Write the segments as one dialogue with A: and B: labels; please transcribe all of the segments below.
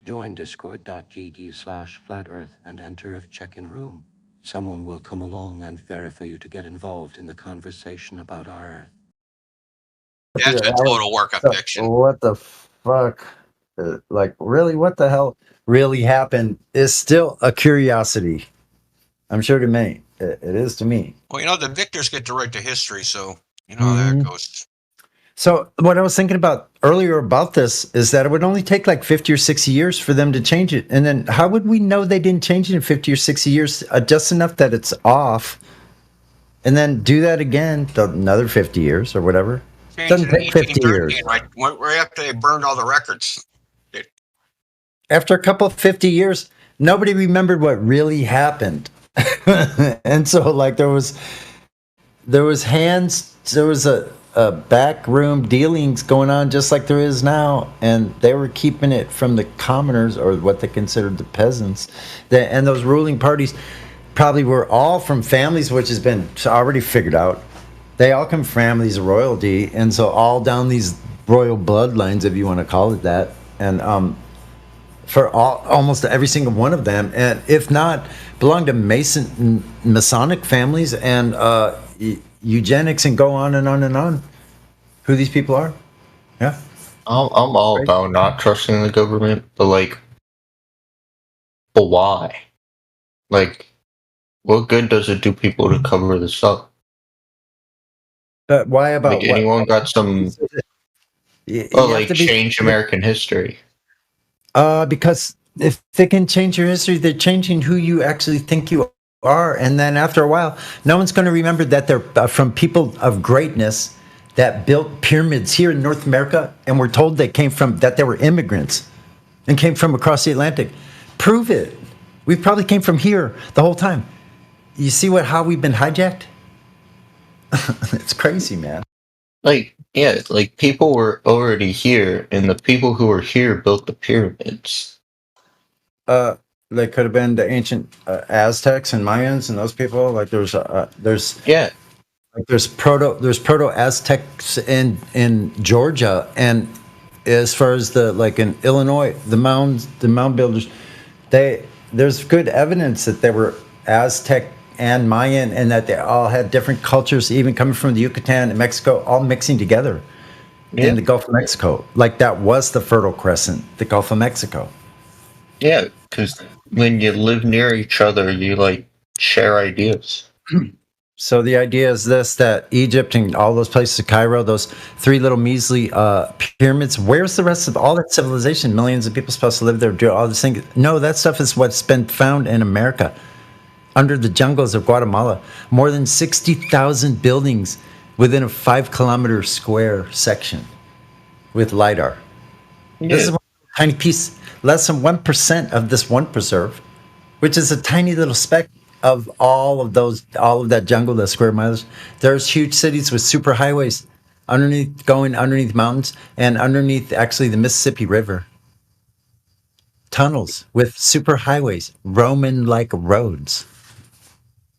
A: Join discord.gg/flatearth and enter a check-in room. Someone will come along and verify you to get involved in the conversation about our Earth.
B: That's a total work of
C: So,
B: fiction.
C: what the fuck? Like, really, what the hell really happened is still a curiosity. I'm sure to me, it is to me.
B: Well, the victors get to write the history, so you know how that
C: Mhm.
B: goes.
C: So, what I was thinking about earlier about this is that it would only take like 50 or 60 years for them to change it. And then, how would we know they didn't change it in 50 or 60 years, just enough that it's off, and then do that again another 50 years or whatever?
B: Changed
C: Doesn't
B: in
C: take 50
B: 1813,
C: years.
B: right after they burned all the records.
C: After a couple of 50 years, nobody remembered what really happened. And so, like, there was a back room dealings going on just like there is now, and they were keeping it from the commoners, or what they considered the peasants. And those ruling parties probably were all from families, which has been already figured out. They all come from families of royalty, and so all down these royal bloodlines, if you want to call it that. And for almost every single one of them, and if not, belong to Masonic families, and eugenics, and go on and on and on. Who these people are? Yeah,
D: I'm all
C: right.
D: about not trusting the government, but why? Like, what good does it do people to cover this up?
C: But why
D: Like,
C: about what?
D: anyone got some,
C: You have
D: like,
C: to be
D: change American history?
C: because if they can change your history, they're changing who you actually think you are, and then after a while, no one's going to remember that they're from people of greatness that built pyramids here in North America, and we're told that they were immigrants and came from across the Atlantic. Prove it. We probably came from here the whole time. You see how we've been hijacked? It's crazy, man.
D: Like, yeah, like, people were already here, and the people who were here built the pyramids.
C: Uh, they could have been the ancient Aztecs and Mayans and those people. Like
D: Yeah,
C: there's proto Aztecs in Georgia, and as far as in Illinois, the mound builders, there's good evidence that they were Aztec and Mayan, and that they all had different cultures, even coming from the Yucatan and Mexico, all mixing together in
D: yeah,
C: the Gulf of Mexico. Like, that was the Fertile Crescent, the Gulf of Mexico.
D: yeah, because when you live near each other, you, like, share ideas.
C: So the idea is this: that Egypt and all those places, Cairo, those three little measly pyramids. Where's the rest of all that civilization? Millions of people supposed to live there, do all this thing. No, that stuff is what's been found in America, under the jungles of Guatemala. More than 60,000 buildings within a 5 kilometer square section with LiDAR. This
D: Yeah,
C: is one tiny piece, less than 1% of this one preserve, which is a tiny little speck of all of that jungle, the square miles. There's huge cities with super highways going underneath mountains, and underneath actually the Mississippi River. Tunnels with super highways, Roman like roads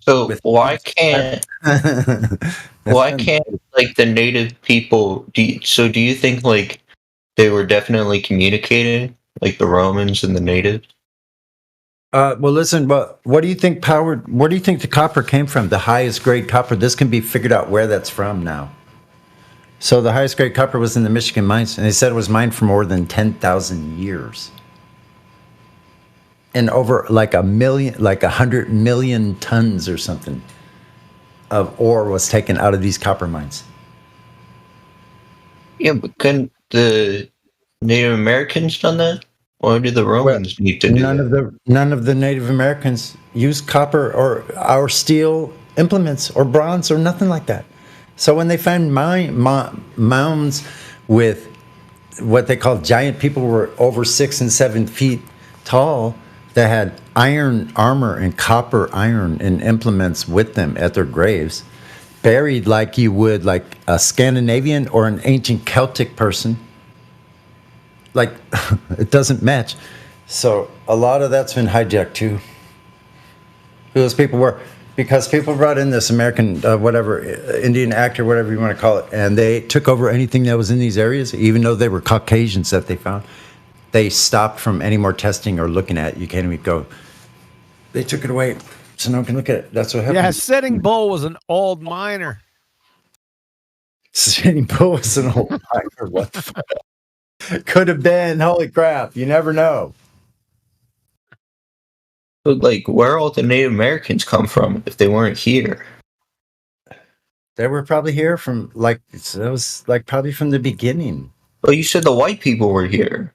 D: so
C: with That's
D: why
C: been
D: can't, like, the native people, do you think, like, they were definitely communicating, like the Romans and the natives?
C: well, listen, but what do you think where do you think the copper came from? The highest grade copper. This can be figured out where that's from now. So the highest grade copper was in the Michigan mines, and they said it was mined for more than 10,000 years. And over like 100 million tons or something of ore was taken out of these copper mines.
D: Yeah, but couldn't the Native Americans done that? Why do the
C: Well,
D: Romans need to do that?
C: none of the Native Americans used copper or our steel implements or bronze or nothing like that. So when they found mounds with what they call giant people, who were over 6 and 7 feet tall, that had iron armor and copper iron and implements with them at their graves, buried like you would like a Scandinavian or an ancient Celtic person. Like, it doesn't match. So a lot of that's been hijacked too. Who those people were, because people brought in this American, whatever, Indian actor, whatever you want to call it, and they took over anything that was in these areas, even though they were Caucasians that they found. they stopped from any more testing or looking at it. You can't even go. They took it away, so no one can look at it. That's what happened.
E: Yeah, Sitting Bull was an old miner.
C: Sitting Bull was an old miner. What the fuck? Could have been. Holy crap! You never know.
D: But like, where all the Native Americans come from if they weren't here?
C: They were probably here from like it was like probably from the beginning.
D: Well, you said the white people were here.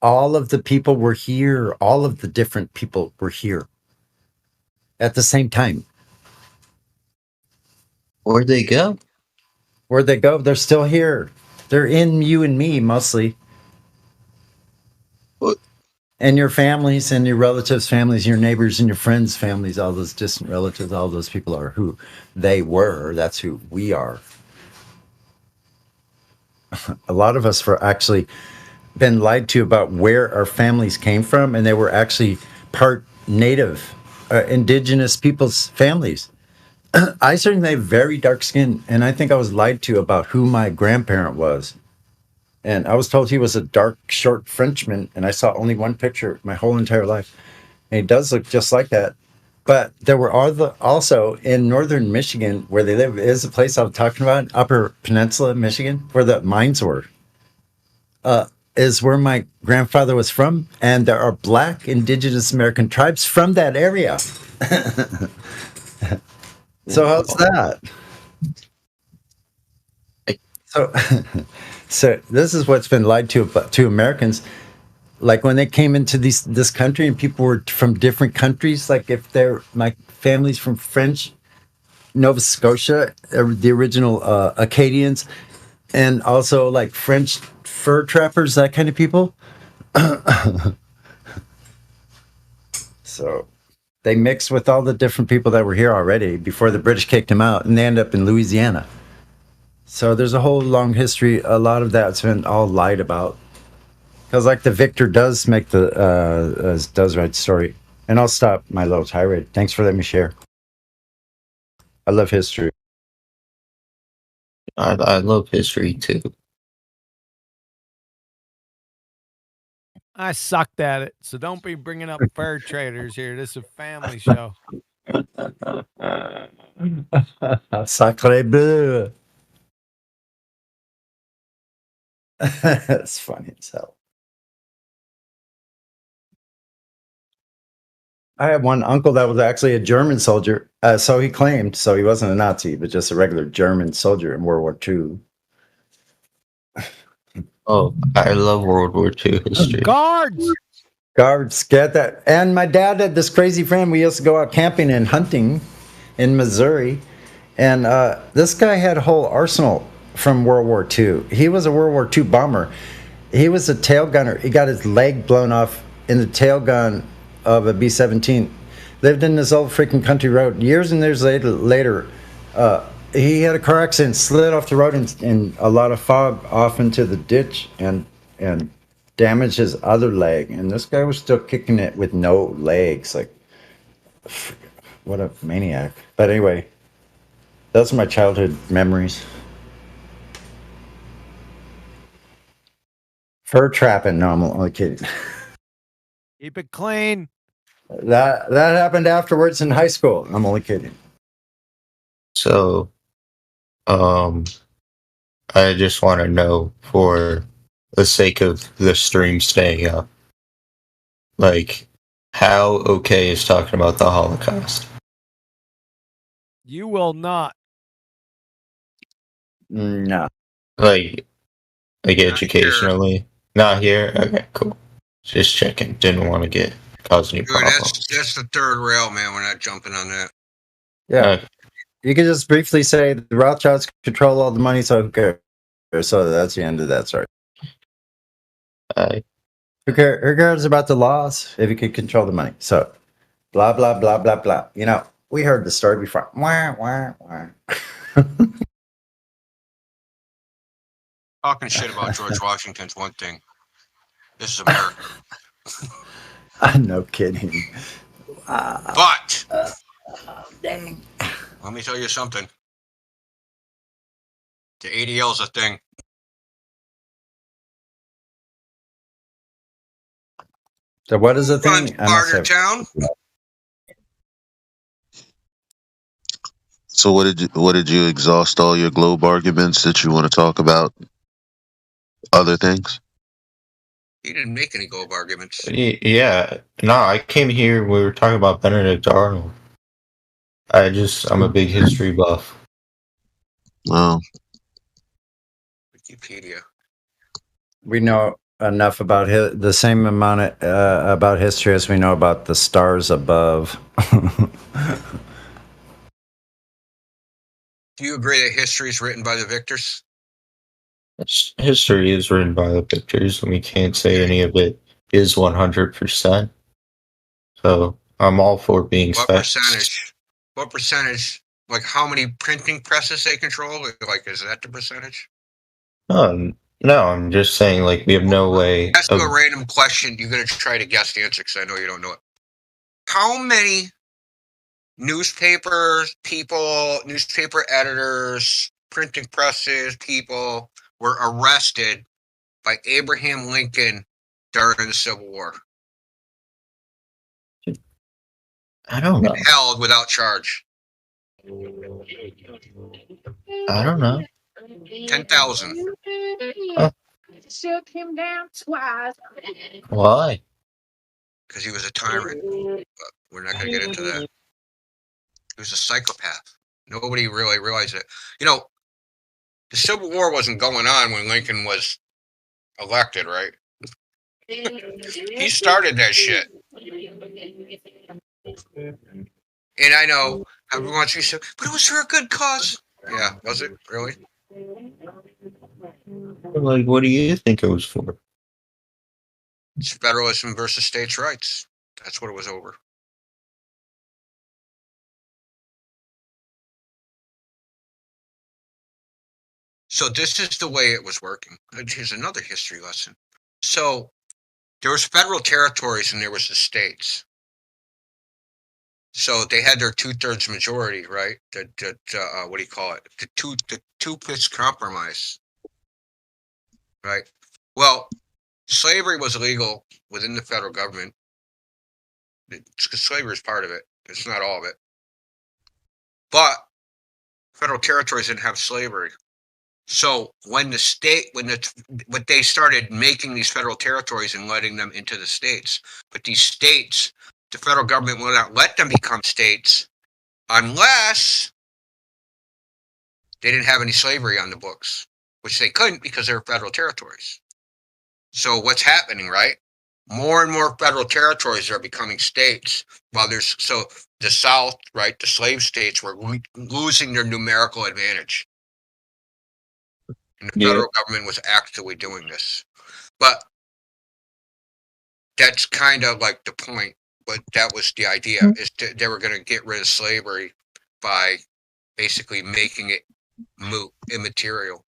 C: All of the people were here. All of the different people were here at the same time.
D: Where'd they go?
C: Where'd they go? They're still here. They're in you and me mostly.
D: What?
C: And your families and your relatives' families, your neighbors and your friends' families, all those distant relatives, all those people are who they were. That's who we are. A lot of us were actually been lied to about where our families came from, and they were actually part native, indigenous people's families. I certainly have very dark skin, and I think I was lied to about who my grandparent was. And I was told he was a dark, short Frenchman, and I saw only one picture my whole entire life. And he does look just like that. But there were also in northern Michigan, where they live, is a place I'm talking about, Upper Peninsula, Michigan, where the mines were, is where my grandfather was from. And there are Black Indigenous American tribes from that area. So how's that? So, so this is what's been lied to Americans. Like when they came into this country and people were from different countries, like if they're my family's from French Nova Scotia, the original Acadians, and also like French fur trappers, that kind of people. So they mixed with all the different people that were here already before the British kicked them out, and they end up in Louisiana. So there's a whole long history. A lot of that's been all lied about. Because like the victor does make the does write the story. And I'll stop my little tirade. Thanks for letting me share. I love history.
D: I love history too.
E: I sucked at it, so don't be bringing up fur traders here. This is a family show.
C: Sacre bleu. That's funny as hell. I had one uncle that was actually a German soldier. So he claimed. So he wasn't a Nazi, but just a regular German soldier in World War II.
D: Oh, I love World War II history.
E: Guards!
C: Guards, get that. And my dad had this crazy friend. We used to go out camping and hunting in Missouri. And this guy had a whole arsenal from World War II. He was a World War II bomber. He was a tail gunner. He got his leg blown off in the tail gun of a B-17. Lived in this old freaking country road. Years and years later, he had a car accident, slid off the road in a lot of fog off into the ditch and damaged his other leg. And this guy was still kicking it with no legs. Like, what a maniac. But anyway, those are my childhood memories. Fur trapping. No, I'm only kidding.
E: Keep it clean.
C: That happened afterwards in high school. I'm only kidding.
D: So, I just want to know, for the sake of the stream staying up, like, how okay is talking about the Holocaust?
E: You will not.
C: No.
D: Like
B: Not
D: educationally? Not here? Okay, cool. Just checking. Didn't want to cause any
B: Dude,
D: problems.
B: that's the third rail, man. We're not jumping on that.
C: Yeah. You could just briefly say the Rothschilds control all the money, so who cares? So that's the end of that story. Who cares about the laws if you could control the money? So, blah, blah, blah, blah, blah. You know, we heard the story before. Wah, wah, wah.
B: Talking shit about George Washington's one thing. This is America.
C: No kidding.
B: But
C: Dang.
B: let me tell you something. The ADL's a thing.
C: So what is the
B: Runs
C: thing? I must have.
B: Bartertown.
F: So what did you exhaust all your globe arguments that you want to talk about other things?
B: He didn't make any globe arguments.
D: Yeah, no, I came here. We were talking about Benedict Arnold. I'm a big history buff.
F: Well,
B: Wikipedia.
C: We know enough about the same amount about history as we know about the stars above.
B: Do you agree that history is written by the victors?
D: History is written by the victors, and we can't say any of it is 100%. So I'm all for being
B: What
D: special.
B: percentage? What percentage? Like how many printing presses they control? Like, is that the percentage?
D: No, I'm just saying, like, we have no way
B: Ask you a
D: of.
B: random question. You're gonna try to guess the answer because I know you don't know it. How many newspapers, people, newspaper editors, printing presses, people were arrested by Abraham Lincoln during the Civil War?
D: I don't know.
B: Held without charge.
D: I don't know.
B: 10,000.
G: Shook him down twice.
D: Why?
B: Because he was a tyrant. But we're not going to get into that. He was a psychopath. Nobody really realized it. You know, the Civil War wasn't going on when Lincoln was elected, right? He started that shit. And I know everyone wants to say, but it was for a good cause. Yeah, was it really?
D: Like, what do you think it was for?
B: It's federalism versus states' rights. That's what it was over. So this is the way it was working. Here's another history lesson. So there was federal territories and there was the states. So they had their 2/3 majority, right? What do you call it? The two-pitch compromise, right? Well, slavery was illegal within the federal government. Slavery is part of it. It's not all of it. But federal territories didn't have slavery. So when but they started making these federal territories and letting them into the states, but these states, the federal government will not let them become states unless they didn't have any slavery on the books, which they couldn't because they were federal territories. So what's happening, right? More and more federal territories are becoming states, while the South, right, the slave states were losing their numerical advantage. And the federal government was actively doing this. But that's kind of like the point. But that was the idea, is they were going to get rid of slavery by basically making it moot, immaterial.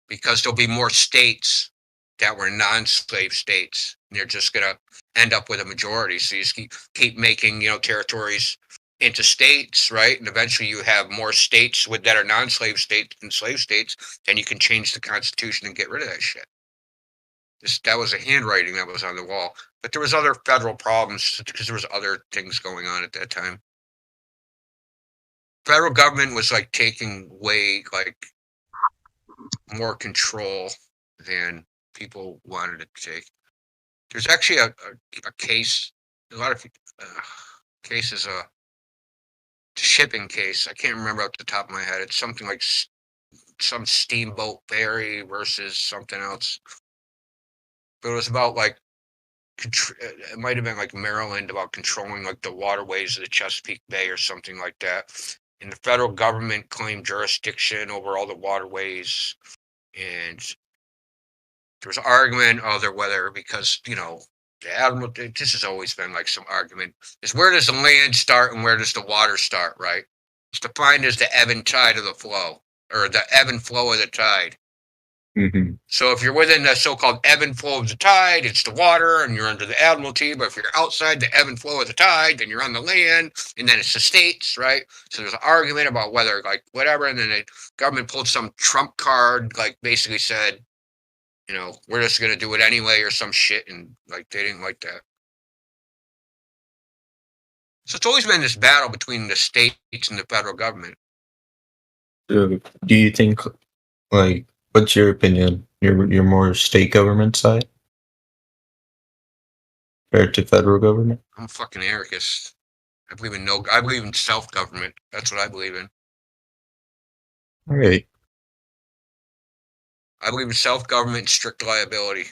B: Because there'll be more states that were non-slave states. And they're just going to end up with a majority. So you just keep making, territories into states, right? And eventually you have more states that are non-slave states and slave states. Then you can change the Constitution and get rid of that shit. That was a handwriting that was on the wall. But there was other federal problems because there was other things going on at that time. Federal government was like taking way more control than people wanted it to take. There's actually a case, a lot of cases, shipping case. I can't remember off the top of my head. It's something like some steamboat ferry versus something else. But it was about it might have been like Maryland, about controlling like the waterways of the Chesapeake Bay or something like that. And the federal government claimed jurisdiction over all the waterways. And there was an argument over whether, because, the admiral, this has always been like some argument, is where does the land start and where does the water start, right? It's defined as the ebb and tide of the flow, or the ebb and flow of the tide.
D: Mm-hmm.
B: So if you're within the so-called ebb and flow of the tide, it's the water and you're under the admiralty. But if you're outside the ebb and flow of the tide, then you're on the land, and then it's the states, right? So there's an argument about whether, whatever, and then the government pulled some trump card, basically said, we're just going to do it anyway or some shit. And like, they didn't like that. So it's always been this battle between the states and the federal government.
D: So do you think, like, what's your opinion? You're more state government side compared to federal government?
B: I'm a fucking anarchist. I believe in self-government. That's what I believe in.
D: All right.
B: I believe in self-government and strict liability.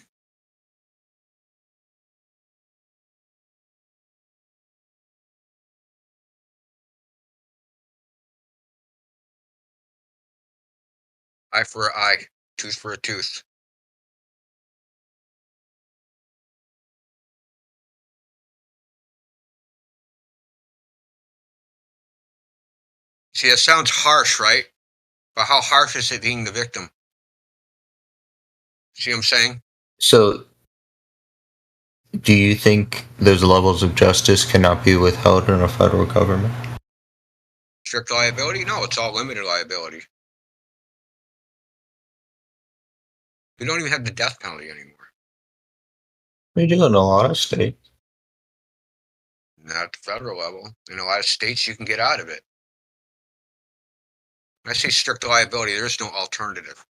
B: Eye for an eye, tooth for a tooth. See, that sounds harsh, right? But how harsh is it being the victim? See what I'm saying?
D: So, do you think those levels of justice cannot be withheld in a federal government?
B: Strict liability? No, it's all limited liability. We don't even have the death penalty anymore.
D: We do in a lot of states.
B: Not at the federal level. In a lot of states, you can get out of it. When I say strict liability, there is no alternative.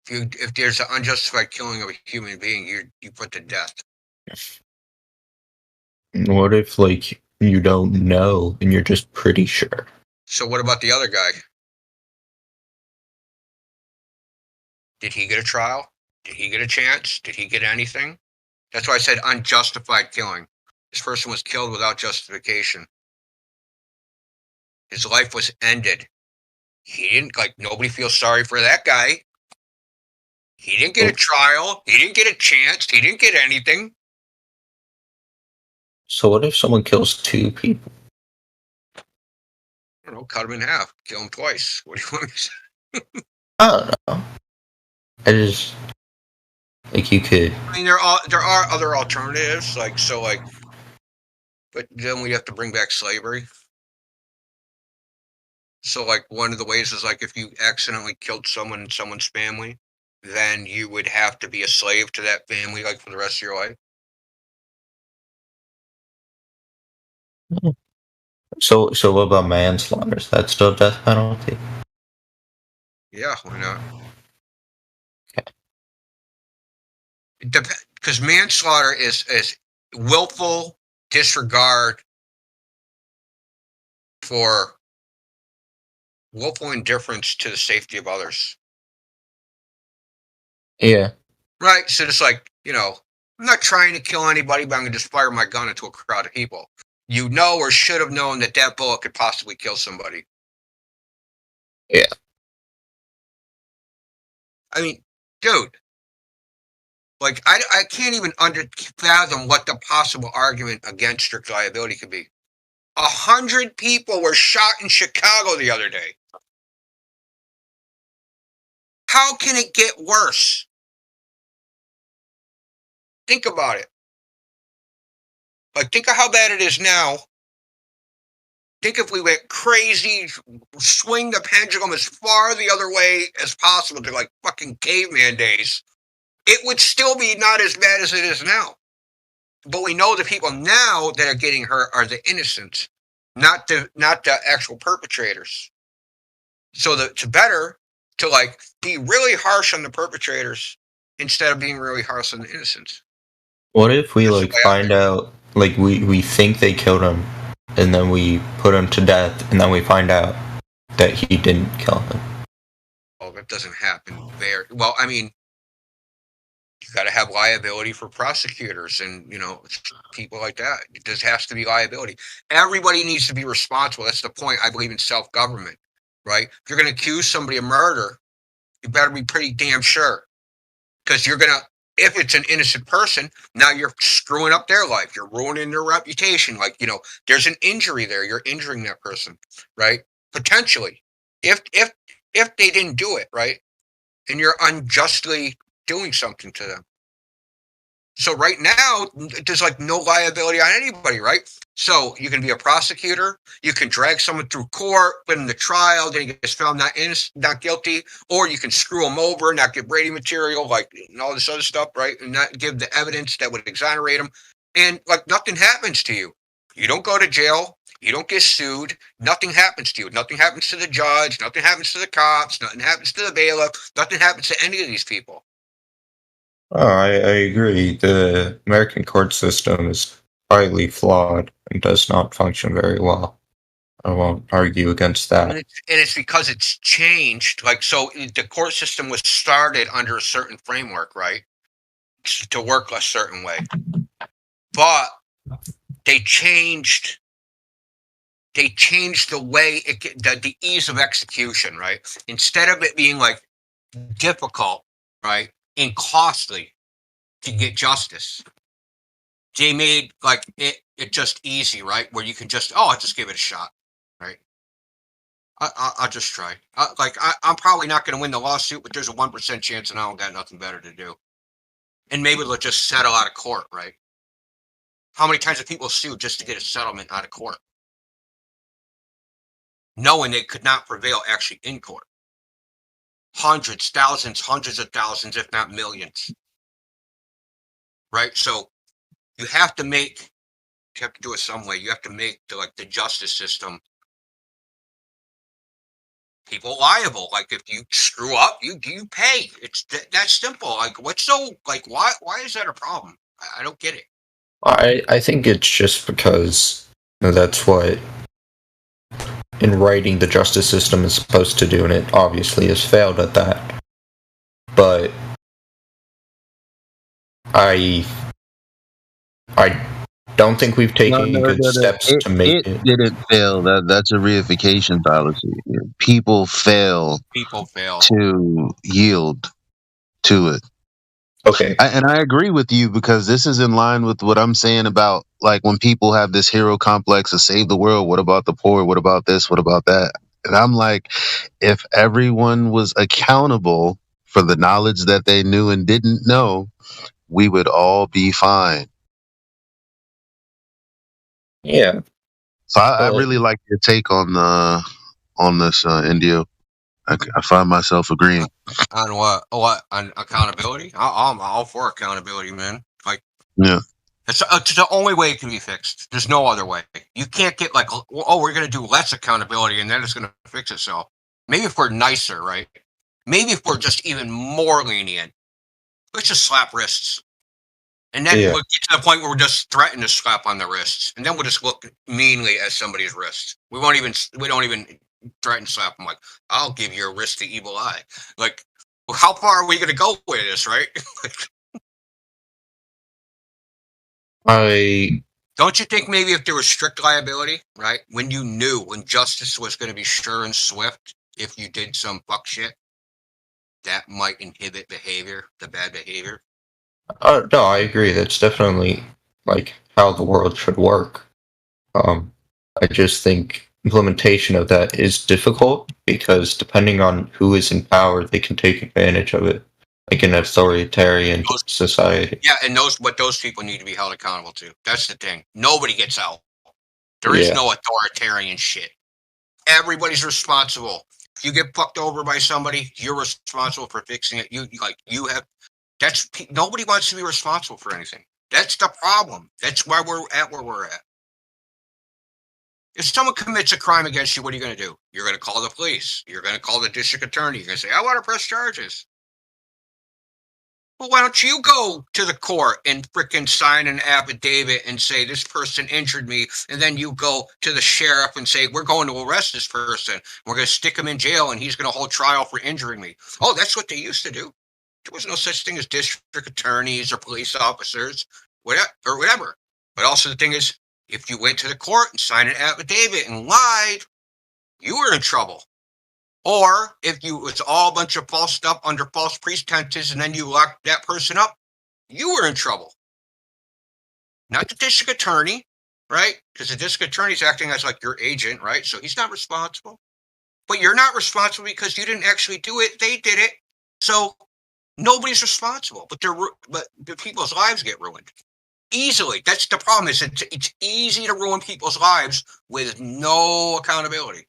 B: If there's an unjustified killing of a human being, you put to death.
D: What if, like, you don't know and you're just pretty sure?
B: So what about the other guy? Did he get a trial? Did he get a chance? Did he get anything? That's why I said unjustified killing. This person was killed without justification. His life was ended. He didn't, nobody feels sorry for that guy. He didn't get a trial. He didn't get a chance. He didn't get anything.
D: So what if someone kills two people?
B: I don't know, cut him in half. Kill him twice. What do you want me to say?
D: I don't know. I just, like, you could.
B: I mean, there are other alternatives, but then we have to bring back slavery. So, one of the ways is, if you accidentally killed someone in someone's family, then you would have to be a slave to that family, for the rest of your life.
D: So what about manslaughter? Is that still death penalty?
B: Yeah, why not?
D: Okay.
B: Because manslaughter is willful disregard for willful indifference to the safety of others.
D: Yeah.
B: Right? So it's I'm not trying to kill anybody, but I'm going to just fire my gun into a crowd of people. You know or should have known that bullet could possibly kill somebody.
D: Yeah.
B: I mean, dude, I can't even fathom what the possible argument against strict liability could be. 100 people were shot in Chicago the other day. How can it get worse? Think about it. Think of how bad it is now. Think if we went crazy, swing the pendulum as far the other way as possible to fucking caveman days, it would still be not as bad as it is now. But we know the people now that are getting hurt are the innocents, not the actual perpetrators. So it's better to be really harsh on the perpetrators instead of being really harsh on the innocents.
D: What if we find out we think they killed him and then we put him to death and then we find out that he didn't kill him?
B: Oh, that doesn't happen very well. I mean, you got to have liability for prosecutors and people like that. It just has to be liability. Everybody needs to be responsible. That's the point. I believe in self-government, right? If you're going to accuse somebody of murder, you better be pretty damn sure, because if it's an innocent person, now you're screwing up their life. You're ruining their reputation. There's an injury there. You're injuring that person, right? Potentially, if they didn't do it, right, and you're unjustly doing something to them. So right now, there's like no liability on anybody, right? So you can be a prosecutor, you can drag someone through court, put in the trial, then he gets found not guilty, or you can screw him over, not give Brady material, like and all this other stuff, right? And not give the evidence that would exonerate him, and like nothing happens to you. You don't go to jail. You don't get sued. Nothing happens to you. Nothing happens to the judge. Nothing happens to the cops. Nothing happens to the bailiff. Nothing happens to any of these people.
D: Oh, I agree. The American court system is highly flawed and does not function very well. I won't argue against
B: And
D: that.
B: it's because it's changed. Like, so the court system was started under a certain framework, right? To work a certain way. But they changed the way the ease of execution, right? Instead of it being like difficult, right, and costly to get justice, they made like it just easy, right? Where you can just, I'll just give it a shot, right? I'll just try. I'm probably not going to win the lawsuit, but there's a 1% chance, and I don't got nothing better to do. And maybe they'll just settle out of court, right? How many times have people sued just to get a settlement out of court, knowing they could not prevail actually in court? Hundreds, thousands, hundreds of thousands, if not millions, right? So you have to do it some way. You have to make the justice system people liable. Like if you screw up, you pay. It's that simple. Like what's so like why is that a problem? I don't get it.
D: I think it's just because that's what in writing the justice system is supposed to do, and it obviously has failed at that. But I don't think we've taken good steps to make it.
F: didn't fail. That's a reification fallacy. People fail
B: People fail.
F: to yield to it.
D: Okay.
F: And I agree with you because this is in line with what I'm saying about like when people have this hero complex to save the world. What about the poor? What about this? What about that? And I'm like, if everyone was accountable for the knowledge that they knew and didn't know, we would all be fine.
D: Yeah.
F: So I
D: But
F: really like your take on this, Indio. I find myself agreeing.
B: On what? On accountability? I'm all for accountability, man. Like,
F: Yeah.
B: it's the only way it can be fixed. There's no other way. You can't get like, we're going to do less accountability and then it's going to fix itself. Maybe if we're nicer, right? Maybe if we're just even more lenient, let's just slap wrists. And then
D: Yeah.
B: we'll get to the point where we're just threatened to slap on the wrists. And then we'll just look meanly at somebody's wrist. We don't even threaten to slap them. Like, I'll give your wrist the evil eye. Like, well, how far are we going to go with this, right? Don't you think maybe if there was strict liability, right? When you knew when justice was going to be sure and swift, if you did some fuck shit, that might inhibit the bad behavior.
D: No, I agree. That's definitely like how the world should work. I just think implementation of that is difficult because depending on who is in power, they can take advantage of it, like an authoritarian society.
B: Yeah, and those people need to be held accountable to. That's the thing. Nobody gets out. There is
D: Yeah.
B: no authoritarian shit. Everybody's responsible. If you get fucked over by somebody, you're responsible for fixing it. Nobody wants to be responsible for anything. That's the problem. That's why we're at where we're at. If someone commits a crime against you, what are you going to do? You're going to call the police. You're going to call the district attorney. You're going to say, I want to press charges. Well, why don't you go to the court and frickin' sign an affidavit and say this person injured me, and then you go to the sheriff and say we're going to arrest this person. We're going to stick him in jail, and he's going to hold trial for injuring me. Oh, that's what they used to do. There was no such thing as district attorneys or police officers, whatever. But also the thing is, if you went to the court and signed an affidavit and lied, you were in trouble. Or if it's all a bunch of false stuff under false pretenses and then you locked that person up, you were in trouble. Not the district attorney, right? Because the district attorney's acting as like your agent, right? So he's not responsible. But you're not responsible because you didn't actually do it. They did it. So Nobody's responsible, but the people's lives get ruined easily. That's the problem. Is it's easy to ruin people's lives with no accountability.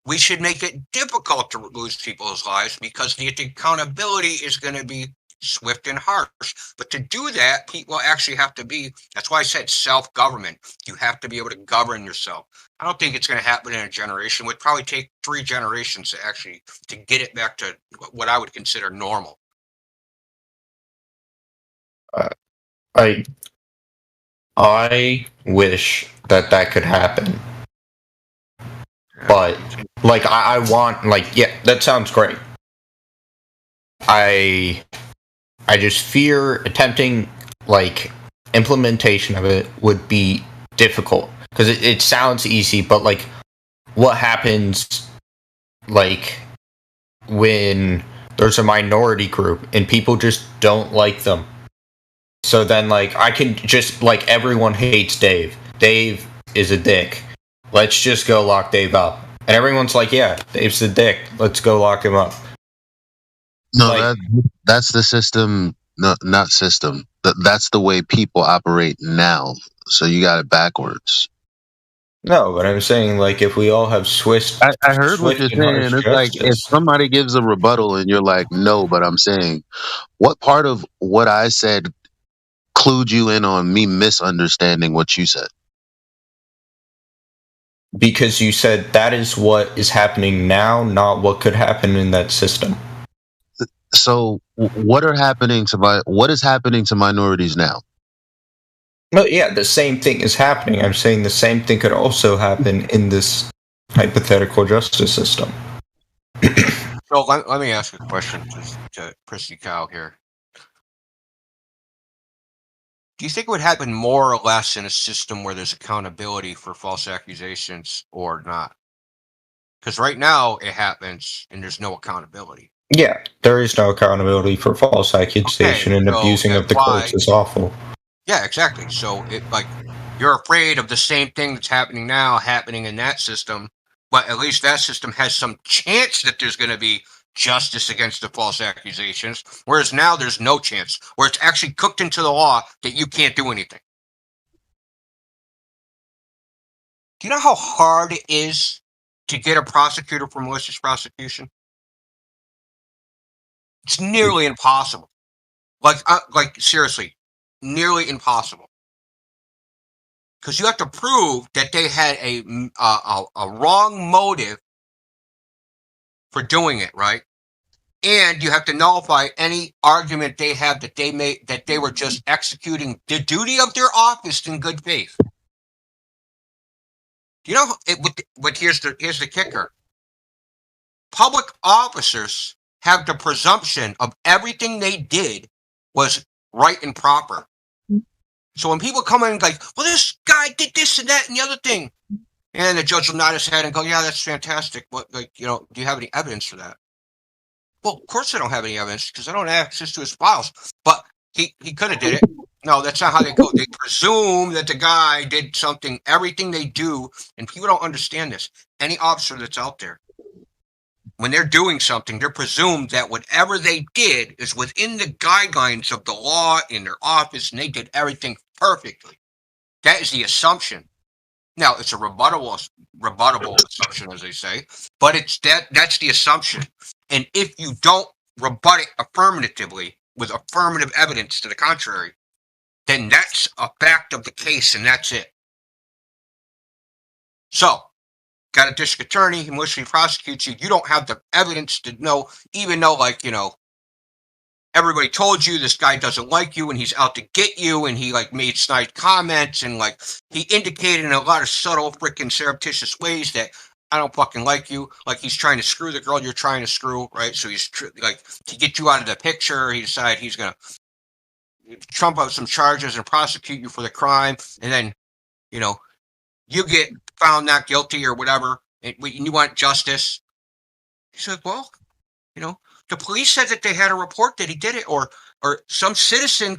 B: We should make it difficult to lose people's lives because the accountability is going to be swift and harsh. But to do that, people actually have to be, that's why I said self-government. You have to be able to govern yourself. I don't think it's going to happen in a generation. It would probably take 3 generations to get it back to what I would consider normal.
D: I wish that could happen. But like I want, like, yeah, that sounds great. I just fear attempting, like, implementation of it would be difficult because it sounds easy, but like what happens, like, when there's a minority group and people just don't like them? So then, like, I can just, like, everyone hates Dave. Dave is a dick. Let's just go lock Dave up. And everyone's like, yeah, Dave's a dick. Let's go lock him up.
F: No,
D: Like,
F: that's the system. No, not system. That's the way people operate now. So you got it backwards.
D: no, but I'm saying, like, if we all have
F: I heard what you're
D: swift and
F: saying.
D: harsh
F: It's like if
D: justice,
F: somebody gives a rebuttal and you're like, no, but I'm saying, what part of what I said clued you in on me misunderstanding what you said?
D: because you said that is what is happening now, not what could happen in that system.
F: So what is happening to minorities now?
D: No, yeah, the same thing is happening. I'm saying the same thing could also happen in this hypothetical justice system.
B: So let me ask a question to Prissycow here. Do you think it would happen more or less in a system where there's accountability for false accusations or not? Because right now it happens and there's no accountability.
D: Yeah, there is no accountability for false accusation, and
B: so
D: abusing
B: that's
D: of the courts
B: why-
D: is awful.
B: Yeah, exactly. So you're afraid of the same thing that's happening now happening in that system, but at least that system has some chance that there's going to be justice against the false accusations, whereas now there's no chance, where it's actually cooked into the law that you can't do anything. Do you know how hard it is to get a prosecutor for malicious prosecution? It's nearly impossible. Like seriously, nearly impossible. Because you have to prove that they had a wrong motive for doing it, right? And you have to nullify any argument they have that they made that they were just executing the duty of their office in good faith. You know, but here's the kicker. Public officers have the presumption of everything they did was right and proper. So when people come in and like, well, this guy did this and that and the other thing, and the judge will nod his head and go, yeah, that's fantastic. But, like, do you have any evidence for that? Well, of course I don't have any evidence because I don't have access to his files. But he could have did it. No, that's not how they go. They presume that the guy did something, everything they do, and people don't understand this. Any officer that's out there, when they're doing something, they're presumed that whatever they did is within the guidelines of the law in their office, and they did everything perfectly. That is the assumption. Now, it's a rebuttable assumption, as they say, but that's the assumption. And if you don't rebut it affirmatively with affirmative evidence to the contrary, then that's a fact of the case, and that's it. So, got a district attorney, he maliciously prosecutes you. You don't have the evidence to know, even though, like, everybody told you this guy doesn't like you and he's out to get you, and he like made snide comments and like he indicated in a lot of subtle freaking surreptitious ways that I don't fucking like you. Like he's trying to screw the girl you're trying to screw, right? So he's like to get you out of the picture. He decided he's gonna trump up some charges and prosecute you for the crime, and then you get found not guilty or whatever, and you want justice. He said, well, the police said that they had a report that he did it, or some citizen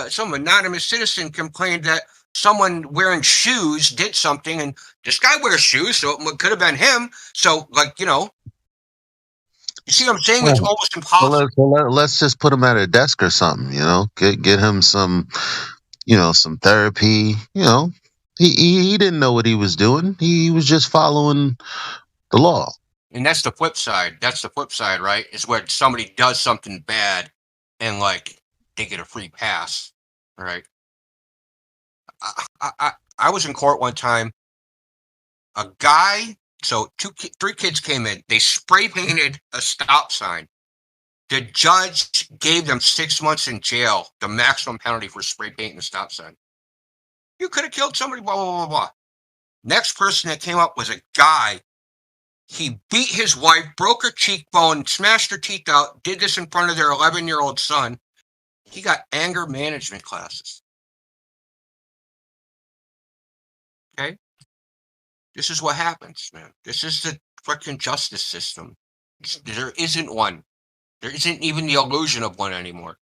B: some anonymous citizen complained that someone wearing shoes did something, and this guy wears shoes, so it could have been him. So, like, You see what I'm saying?
F: Yeah.
B: It's almost
F: Well,
B: impossible.
F: let's just put him at a desk or something. Get him some, some therapy. He didn't know what he was doing. He was just following the law.
B: And that's the flip side. That's the flip side, right? Is where somebody does something bad and like they get a free pass, right? I was in court one time. A guy, so three kids came in. They spray painted a stop sign. The judge gave them 6 months in jail, the maximum penalty for spray painting a stop sign. You could have killed somebody, blah, blah, blah, blah. Next person that came up was a guy. He beat his wife, broke her cheekbone, smashed her teeth out, did this in front of their 11-year-old son. He got anger management classes. Okay? This is what happens, man. This is the freaking justice system. There isn't one. There isn't even the illusion of one anymore.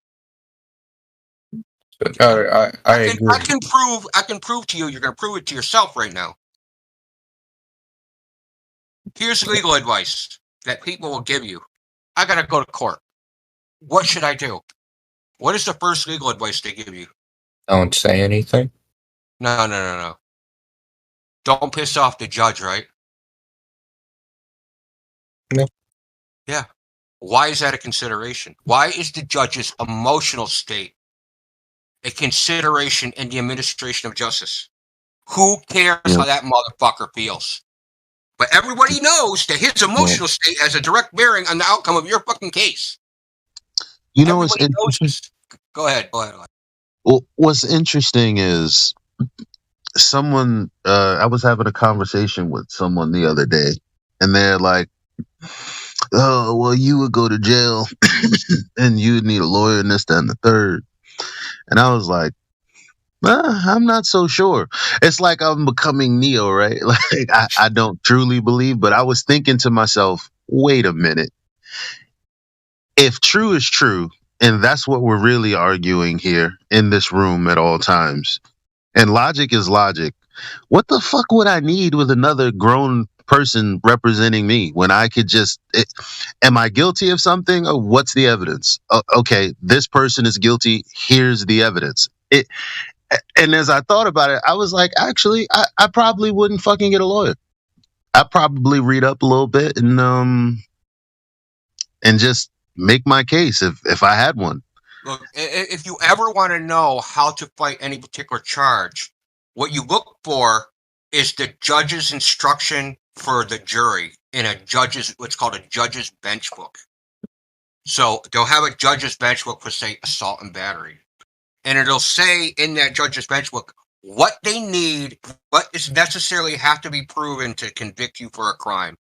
D: I agree.
B: I can prove to you, you're going to prove it to yourself right now. Here's legal advice that people will give you. I got to go to court. What should I do? What is the first legal advice they give you?
D: Don't say anything.
B: No. Don't piss off the judge, right?
D: No.
B: Yeah. Why is that a consideration? Why is the judge's emotional state a consideration in the administration of justice? Who cares how that motherfucker feels? But everybody knows that his emotional state has a direct bearing on the outcome of your fucking case.
F: What's
B: Everybody knows
F: interesting?
B: this. Go ahead.
F: Well, what's interesting is someone. I was having a conversation with someone the other day, and they're like, "Oh, well, you would go to jail, and you'd need a lawyer, and this, that, and the third." And I was like, I'm not so sure. It's like I'm becoming Neo, right? Like I don't truly believe, but I was thinking to myself, wait a minute. If true is true, and that's what we're really arguing here in this room at all times, and logic is logic, what the fuck would I need with another grown person representing me when I could am I guilty of something? Or what's the evidence? Okay, this person is guilty. Here's the evidence. And as I thought about it, I was like, actually, I probably wouldn't fucking get a lawyer. I'd probably read up a little bit and just make my case if I had one.
B: Look, if you ever want to know how to fight any particular charge, what you look for is the judge's instruction for the jury in what's called a judge's bench book. So they'll have a judge's bench book for, say, assault and battery. And it'll say in that judge's bench book what they need, what is necessarily have to be proven to convict you for a crime,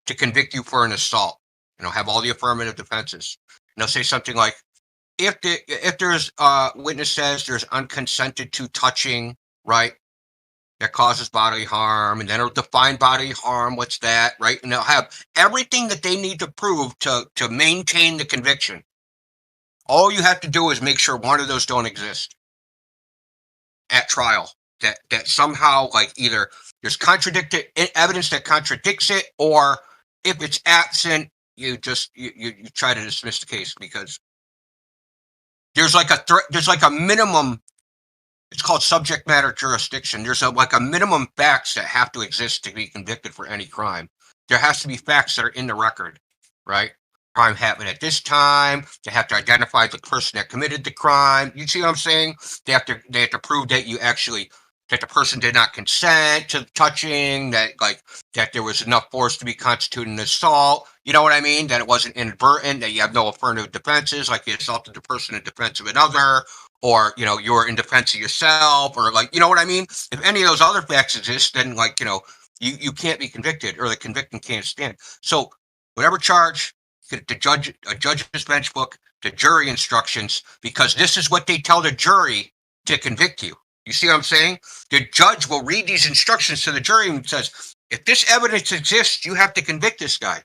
B: to convict you for an assault. And it'll have all the affirmative defenses. And they'll say something like, if there's witness says there's unconsented to touching, right, that causes bodily harm, and then it'll define bodily harm, what's that, right? And they'll have everything that they need to prove to maintain the conviction. All you have to do is make sure one of those don't exist at trial. That somehow, like, either there's contradicted evidence that contradicts it, or if it's absent, you try to dismiss the case because there's like a minimum. It's called subject matter jurisdiction. There's like a minimum facts that have to exist to be convicted for any crime. There has to be facts that are in the record, right? Crime happened at this time. They have to identify the person that committed the crime. You see what I'm saying? They have to prove that that the person did not consent to touching, that there was enough force to be constituting an assault. You know what I mean? That it wasn't inadvertent, that you have no affirmative defenses, like you assaulted the person in defense of another, or, you're in defense of yourself, or you know what I mean? If any of those other facts exist, then you can't be convicted, or the conviction can't stand. So whatever charge, a judge's bench book, the jury instructions, because this is what they tell the jury to convict you. You see what I'm saying? The judge will read these instructions to the jury and says, if this evidence exists, you have to convict this guy.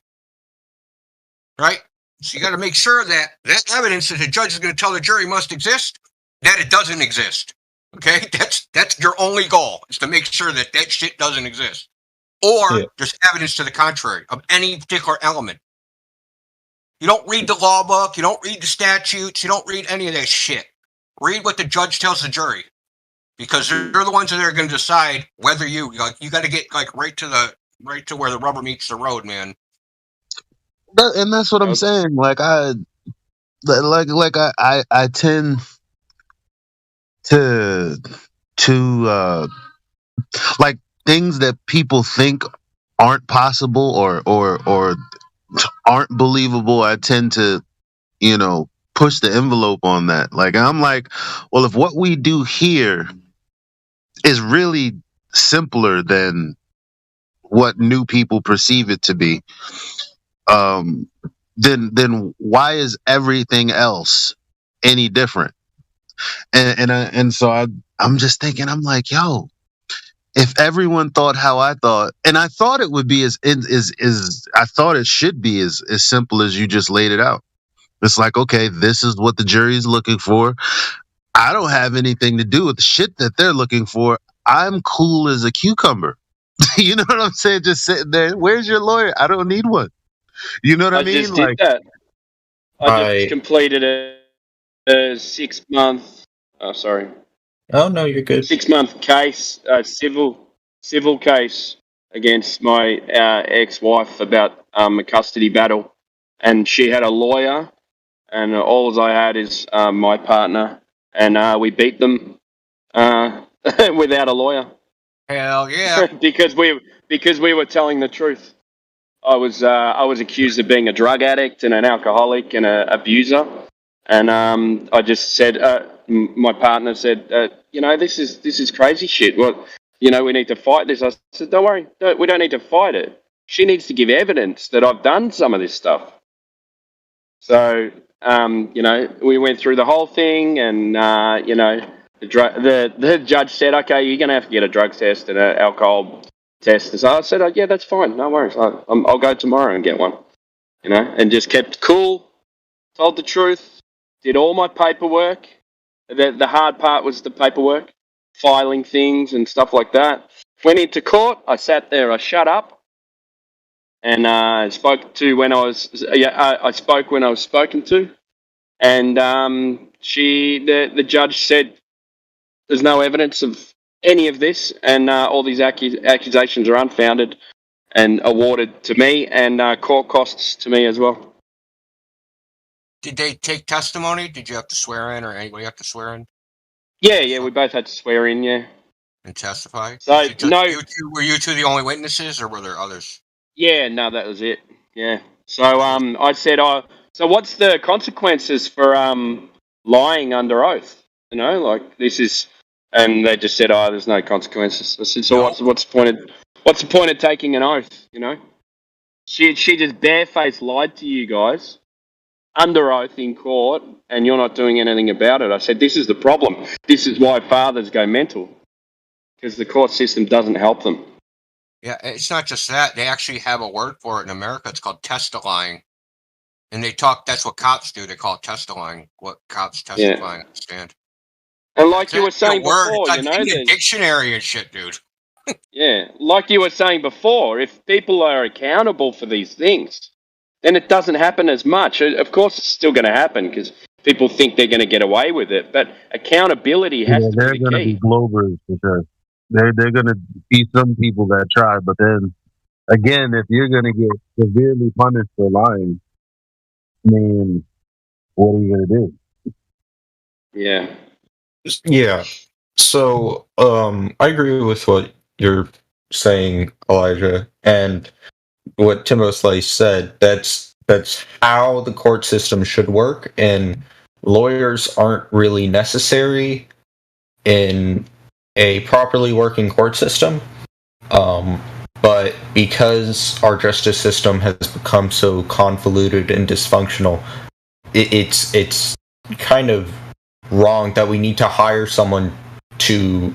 B: Right? So you got to make sure that evidence that the judge is going to tell the jury must exist, that it doesn't exist. Okay? That's your only goal, is to make sure that shit doesn't exist. Or there's evidence to the contrary of any particular element. You don't read the law book. You don't read the statutes. You don't read any of that shit. Read what the judge tells the jury, because they're the ones that are going to decide whether you got to get right to where the rubber meets the road, man.
F: And that's what I'm saying. Like I tend to like things that people think aren't possible or aren't believable. I tend to, push the envelope on that. Like I'm like, well, if what we do here is really simpler than what new people perceive it to be, um, then why is everything else any different? And so I'm just thinking, I'm like, yo, if everyone thought how I thought, and I thought it would be I thought it should be as simple as you just laid it out. It's like, okay, this is what the jury is looking for. I don't have anything to do with the shit that they're looking for. I'm cool as a cucumber. You know what I'm saying? Just sitting there. Where's your lawyer? I don't need one. You know what I mean?
G: just did that. I just completed a 6 month. Oh, sorry.
D: Oh no, you're good.
G: 6 month case, civil case against my ex-wife about a custody battle, and she had a lawyer, and all I had is my partner, and we beat them without a lawyer.
B: Hell yeah!
G: because we were telling the truth. I was accused of being a drug addict and an alcoholic and an abuser, and I just said, my partner said, this is crazy shit. Well, we need to fight this. I said, don't worry, we don't need to fight it. She needs to give evidence that I've done some of this stuff. So, we went through the whole thing, and the judge said, okay, you're going to have to get a drug test and an alcohol test. And so I said, yeah, that's fine, no worries. I'll go tomorrow and get one. And just kept cool, told the truth, did all my paperwork. The hard part was the paperwork, filing things and stuff like that. Went into court, I sat there, I shut up, and I spoke when I was spoken to, and the judge said there's no evidence of any of this, and all these accusations are unfounded, and awarded to me, and court costs to me as well.
B: Did they take testimony? Did you have to swear in, or anybody have to swear in?
G: Yeah, we both had to swear in, yeah.
B: And testify?
G: So,
B: were you two the only witnesses, or were there others?
G: Yeah, no, that was it. Yeah. So, I said, so what's the consequences for lying under oath? This is, and they just said, there's no consequences. I said, so what's the point of taking an oath? She just barefaced lied to you guys under oath in court, and you're not doing anything about it. I said, this is the problem. This is why fathers go mental, because the court system doesn't help them.
B: Yeah, it's not just that. They actually have a word for it in America. It's called testifying. And that's what cops do. They call it testifying. What cops testifying stand.
G: And like you were saying before,
B: it's like in the dictionary and shit, dude.
G: Yeah, like you were saying before, if people are accountable for these things, then it doesn't happen as much. Of course, it's still going to happen because people think they're going to get away with it, but accountability has to be the key.
F: They're going to be Globers for sure. They're going to be some people that try, but then again, if you're going to get severely punished for lying, I mean, what are you going to do?
G: Yeah.
D: Yeah. So, I agree with what you're saying, Elijah, and what Timothy said. That's how the court system should work, and lawyers aren't really necessary in a properly working court system. But because our justice system has become so convoluted and dysfunctional, it's kind of wrong that we need to hire someone to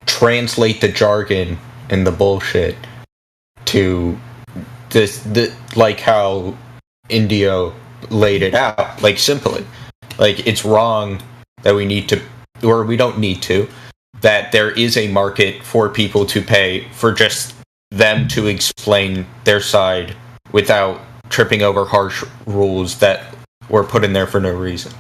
D: translate the jargon and the bullshit to how Indio laid it out, simply. It's wrong that we need to, or we don't need to, that there is a market for people to pay for just them to explain their side without tripping over harsh rules that were put in there for no reason.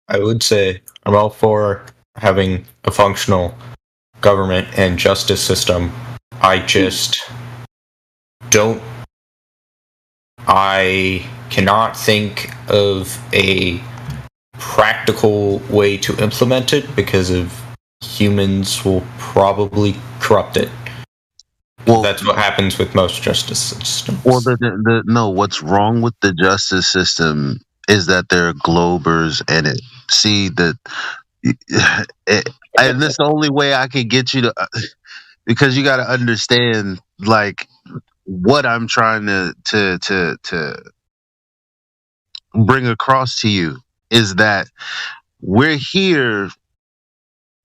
D: I would say I'm all for having a functional government and justice system. I just don't. I cannot think of a practical way to implement it because of humans will probably corrupt it.
F: Well,
D: That's what happens with most justice systems.
F: well, no. What's wrong with the justice system is that there are globers in it. See that, and that's the only way I can get you to, because you got to understand, like, what I'm trying to bring across to you is that we're here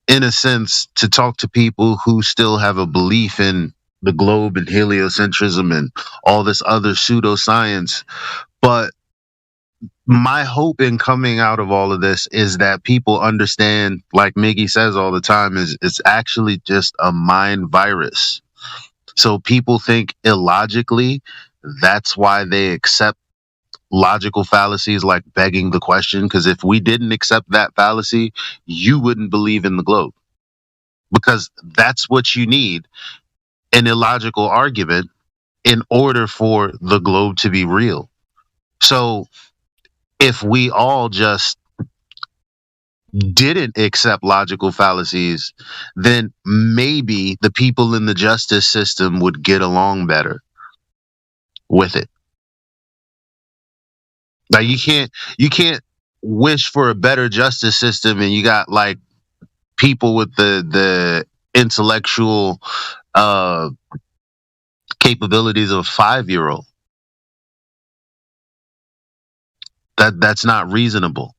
F: in a sense to talk to people who still have a belief in the globe and heliocentrism and all this other pseudoscience. But my hope in coming out of all of this is that people understand, like Miggy says all the time, is it's actually just a mind virus. So people think illogically. That's why they accept logical fallacies like begging the question. Because if we didn't accept that fallacy, you wouldn't believe in the globe. Because that's what you need, an illogical argument, in order for the globe to be real. So if we all just didn't accept logical fallacies, then maybe the people in the justice system would get along better with it. Like you can't wish for a better justice system and you got like people with the intellectual uh capabilities of a 5-year-old. That's not reasonable.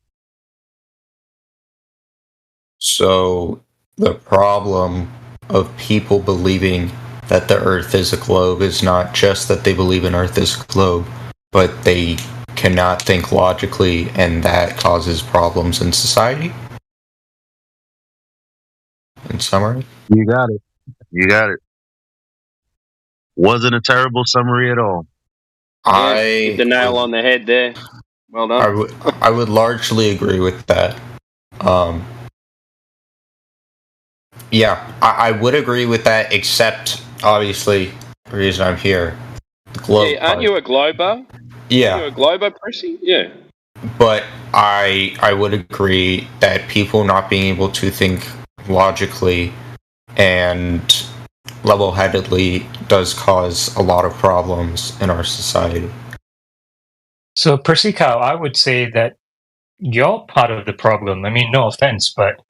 D: So the problem of people believing that the Earth is a globe is not just that they believe an Earth is a globe, but they cannot think logically, and that causes problems in society. In summary,
F: You got it. You got it. Wasn't a terrible summary at all.
G: Yeah, hit the nail on the head there. Well done.
D: I would largely agree with that. Um, yeah, I would agree with that, except obviously the reason I'm here, the globe.
G: Yeah, aren't you a glober?
D: Yeah.
G: Are you a glober, Prissy? Yeah.
D: But I would agree that people not being able to think logically and level-headedly does cause a lot of problems in our society.
H: So, Prissycow, I would say that you're part of the problem. I mean, no offense, but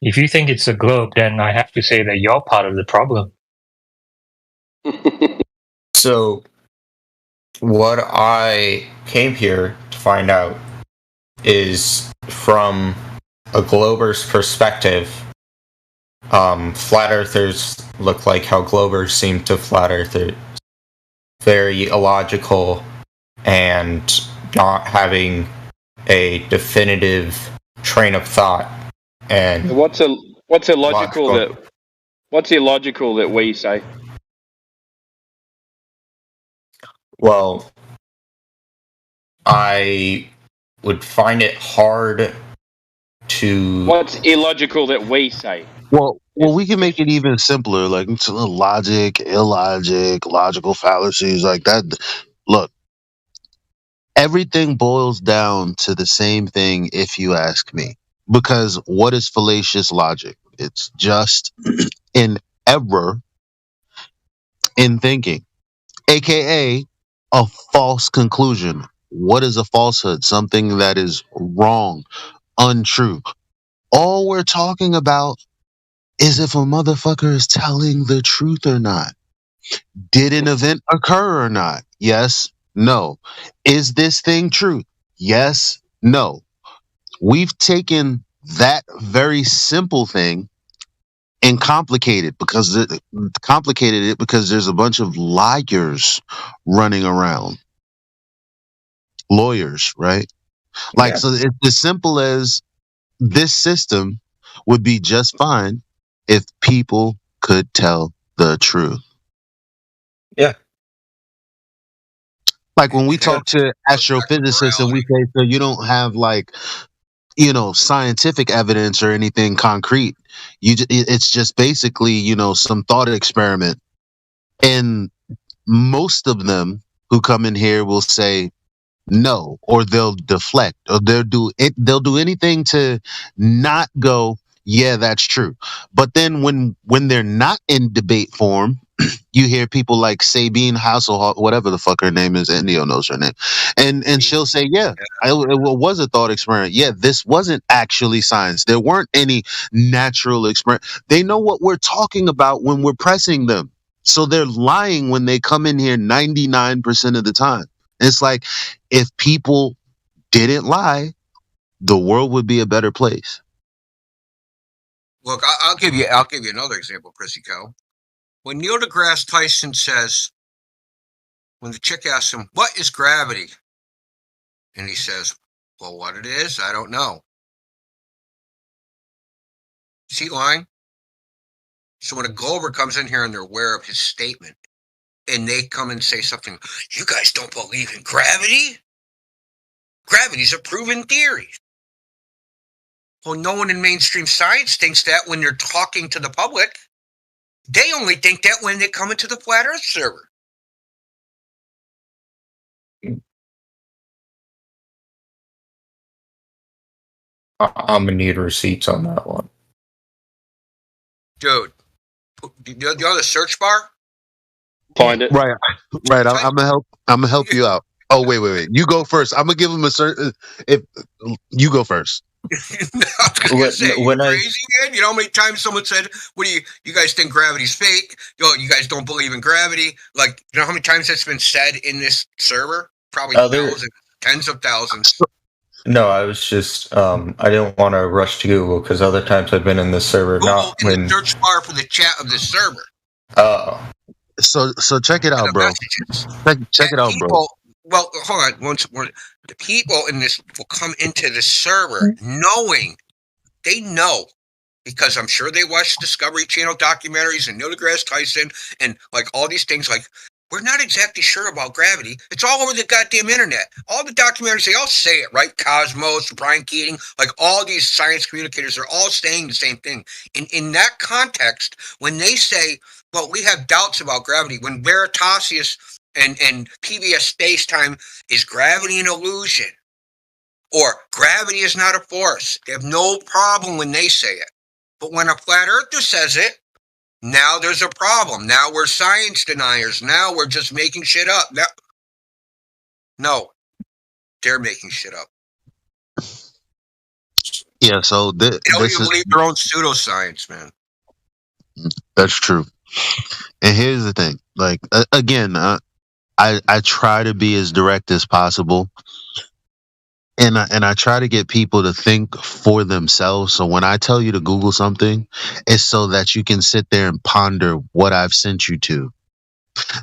H: if you think it's a globe, then I have to say that you're part of the problem.
D: So, what I came here to find out is from a glober's perspective, flat earthers look like how globers seem to flat earthers. Very illogical and not having a definitive train of thought. And
G: what's illogical that we say?
D: Well, I would find it hard to.
G: What's illogical that we say?
F: Well, we can make it even simpler, like it's logic, illogic, logical fallacies, like that. Look, everything boils down to the same thing, if you ask me. Because what is fallacious logic? It's just an error in thinking, aka a false conclusion. What is a falsehood? Something that is wrong, untrue. All we're talking about is if a motherfucker is telling the truth or not. Did an event occur or not? Yes, no. Is this thing true? Yes, no. We've taken that very simple thing and complicated it because there's a bunch of liars running around. lawyers, right? Like,
D: Yeah.
F: so it's as simple as this system would be just fine if people could tell the truth.
D: Yeah.
F: Like when we
B: It has
F: talk to
B: goes back to
F: astrophysicists and we
B: morality.
F: say, so you don't have like, scientific evidence or anything concrete. It's just basically, some thought experiment. And most of them who come in here will say no, or they'll deflect, or they'll do it. They'll do anything to not go, yeah, that's true. But then when they're not in debate form, you hear people like Sabine Hasselhoff, whatever the fuck her name is, and Neo knows her name, and she'll say, yeah, it was a thought experiment. Yeah, this wasn't actually science. There weren't any natural experiment. They know what we're talking about when we're pressing them, so they're lying when they come in here 99% of the time. It's like if people didn't lie, the world would be a better place.
B: Look, I'll give you another example, Prissycow. When Neil deGrasse Tyson says, when the chick asks him, "What is gravity?" and he says, "Well, what it is, I don't know." Is he lying? So when a Glober comes in here and they're aware of his statement, and they come and say something, "You guys don't believe in gravity? Gravity's a proven theory." Well, no one in mainstream science thinks that when they're talking to the public. They only think that when they come into the Flat Earth server.
D: I'm gonna need receipts on that one.
B: Dude, you know the search bar?
G: Find it.
F: Right. I'm gonna help you out. Oh, wait. You go first. I'm gonna give him a certain. If you go first.
B: I was gonna say, you
D: When I
B: crazy, man? You know how many times someone said, "What do you guys think gravity's fake? You guys don't believe in gravity?" Like, you know how many times that's been said in this server? Probably
D: Other-
B: thousands, tens of thousands.
D: No, I was just I didn't want to rush to Google because other times I've been in this server
B: Google
D: not
B: in
D: when
B: the search bar for the chat of this server
D: oh
F: So check it
B: and
F: out,
B: the
F: bro.
B: messages.
F: Check it out, bro.
B: People, well, hold on. Once the people in this will come into the server knowing they know, because I'm sure they watch Discovery Channel documentaries and Neil deGrasse Tyson and like all these things. Like, we're not exactly sure about gravity. It's all over the goddamn internet. All the documentaries, they all say it, right? Cosmos, Brian Keating, like all these science communicators are all saying the same thing. In that context, when they say, well, we have doubts about gravity, when Veritasius and PBS Space-Time is gravity an illusion, or gravity is not a force, they have no problem when they say it. But when a flat earther says it, now there's a problem. Now we're science deniers. Now we're just making shit up. No, they're making shit up.
F: Yeah. So
B: They don't
F: this
B: even
F: is
B: believe their own pseudoscience, man.
F: that's true. And here's the thing. Like again, I try to be as direct as possible. And I try to get people to think for themselves. So when I tell you to Google something, it's so that you can sit there and ponder what I've sent you to.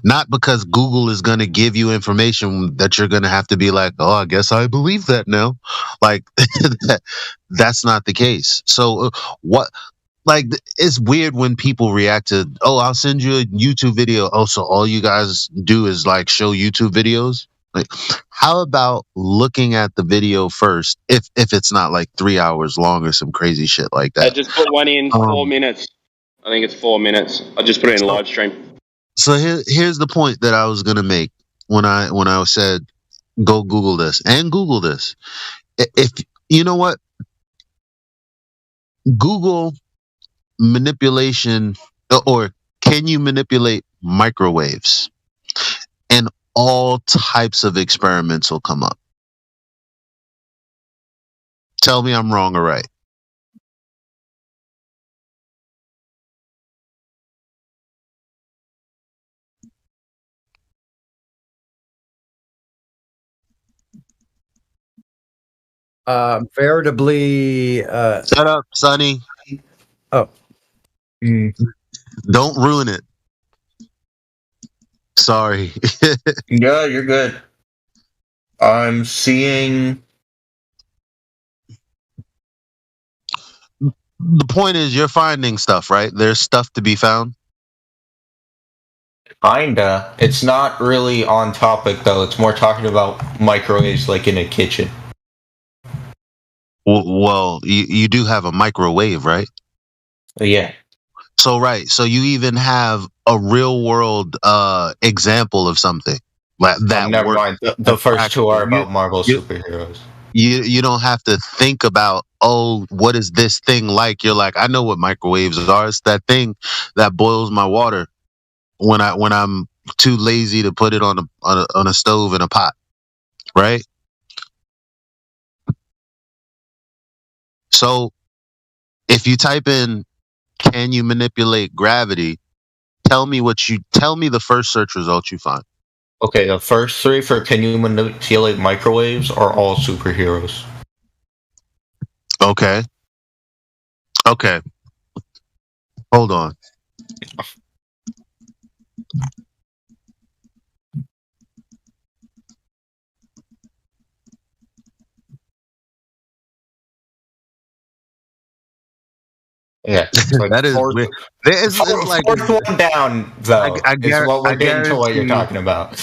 F: Not because Google is going to give you information that you're going to have to be like, oh, I guess I believe that now. Like that's not the case. So what? Like it's weird when people react to, oh, I'll send you a YouTube video. Oh, so all you guys do is like show YouTube videos. Like, how about looking at the video first, if it's not like 3 hours long or some crazy shit like
G: I
F: that?
G: just put one in 4 minutes. I think it's 4 minutes. I just put it in live stream.
F: So here's the point that I was gonna make when I said go Google this and Google this. If you know what, Google manipulation, or can you manipulate microwaves? And all types of experiments will come up. Tell me I'm wrong or right.
C: Veritably.
F: Shut up, Sonny.
C: Oh,
F: Don't ruin it. Sorry.
D: yeah, you're good. I'm seeing.
F: The point is, you're finding stuff, right? There's stuff to be found.
D: Kinda. It's not really on topic though. It's more talking about microwaves, like in a kitchen.
F: Well, you do have a microwave, right?
D: Yeah.
F: So right, so you even have a real world example of something like that
D: Never
F: works.
D: mind. The
F: That's
D: first two
F: practical.
D: are about Marvel
F: You
D: superheroes.
F: you don't have to think about, oh, what is this thing like? You're like, I know what microwaves are. It's that thing that boils my water when I'm too lazy to put it on a stove in a pot, right? So if you type in, can you manipulate gravity? Tell me the first search result you find.
D: Okay, the first three for can you manipulate microwaves are all superheroes.
F: Okay. Okay. Hold on.
D: Yeah. So
F: That is
D: fourth,
F: weird. It's like
D: fourth one down though is what
F: I
D: we're getting to what you're
F: guarantee
D: talking about.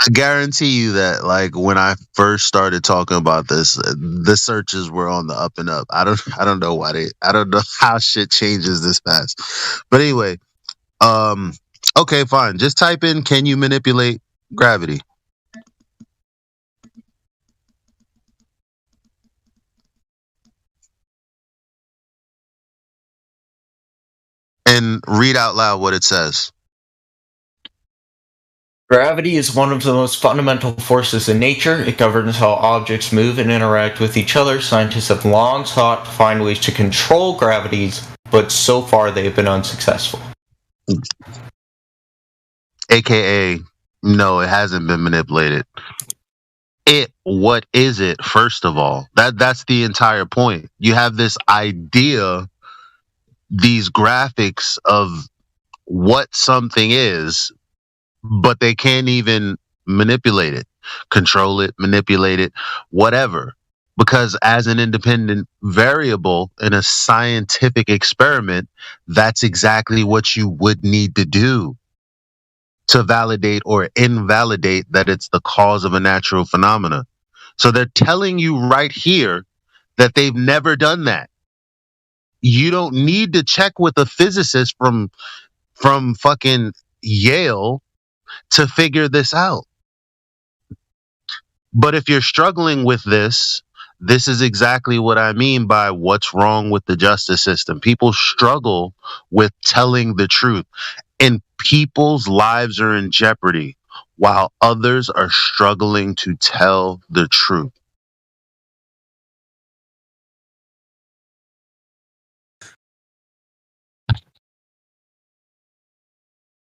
F: I guarantee you that, like, when I first started talking about this, the searches were on the up and up. I don't know I don't know how shit changes this fast. But anyway, um okay, fine. Just type in, can you manipulate gravity? And read out loud what it says.
D: Gravity is one of the most fundamental forces in nature. It governs how objects move and interact with each other. Scientists have long sought to find ways to control gravities, but so far they have been unsuccessful.
F: AKA, no, it hasn't been manipulated. What is it, first of all? That's the entire point. You have this idea, these graphics of what something is, but they can't even manipulate it, control it, manipulate it, whatever. Because as an independent variable in a scientific experiment, that's exactly what you would need to do to validate or invalidate that it's the cause of a natural phenomena. So they're telling you right here that they've never done that. You don't need to check with a physicist from fucking Yale to figure this out. But if you're struggling with this is exactly what I mean by what's wrong with the justice system. People struggle with telling the truth, and people's lives are in jeopardy while others are struggling to tell the truth.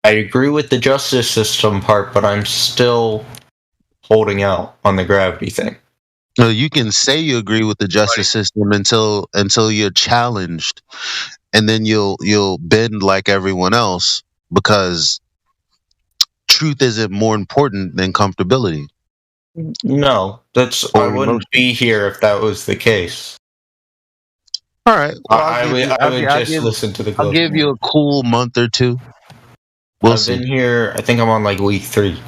D: I agree with the justice system part, but I'm still holding out on the gravity thing.
F: No, you can say you agree with the justice system until you're challenged, and then you'll bend like everyone else because truth isn't more important than comfortability
D: No, I
F: or
D: wouldn't
F: emotion.
D: be here if that was the case.
F: All right. Well,
D: I would just listen to the
F: I'll
D: globe.
F: give you a cool month or two. We'll
D: I've
F: see.
D: been here. I think I'm on like week 3.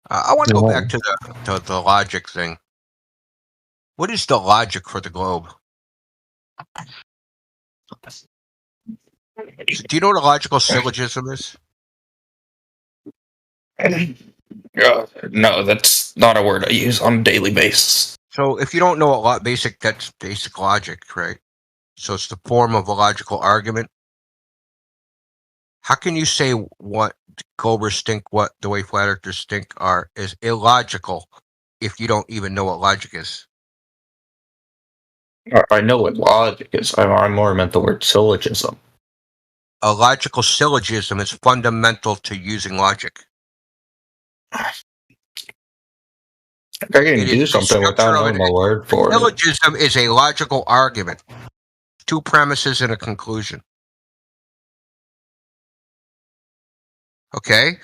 B: I want to go back to the logic thing. What is the logic for the globe? Do you know what a logical syllogism is?
D: No, that's not a word I use on a daily basis.
B: So if you don't know that's basic logic, right? So it's the form of a logical argument. How can you say what Globers think, what the way flat earthers think is illogical if you don't even know what logic is?
D: I know what logic is. I more meant the word syllogism.
B: A logical syllogism is fundamental to using logic.
D: I can do something without knowing the word for it.
B: Syllogism is a logical argument. Two premises and a conclusion. Okay?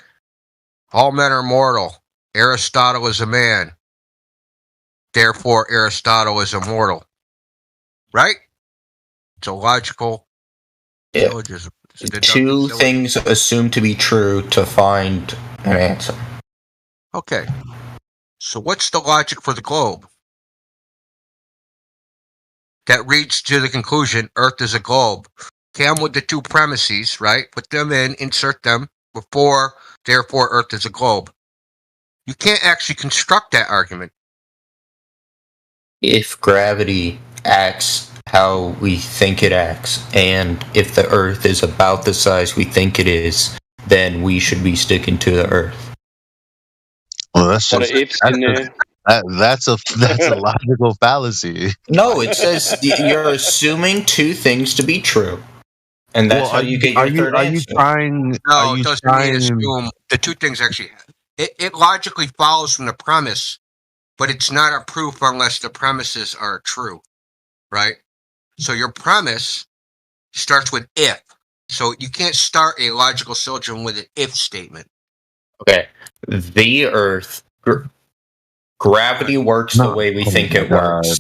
B: All men are mortal. Aristotle is a man. therefore Aristotle is immortal. Right? It's a logical
D: Yeah.
B: syllogism. It's a deductive
D: Two
B: syllogism.
D: things assumed to be true to find an answer.
B: Okay. So what's the logic for the globe? That reads to the conclusion Earth is a globe. Come with the two premises, right? Put them in, insert them before, therefore Earth is a globe. You can't actually construct that argument.
D: If gravity acts how we think it acts, and if the Earth is about the size we think it is, then we should be sticking to the Earth.
F: Well, that's
G: A lot
F: just
G: of ifs in there.
F: that's a logical fallacy.
D: No, it says you're assuming two things to be true, and that's how you get your third
F: are you
D: answer.
F: trying? Are
B: No, it
F: you
B: doesn't mean
F: trying?
B: assume. The two things actually, it logically follows from the premise, but it's not a proof unless the premises are true, right? So your premise starts with if. So you can't start a logical syllogism with an if statement.
D: Okay, the Earth, gravity works the way we think it works,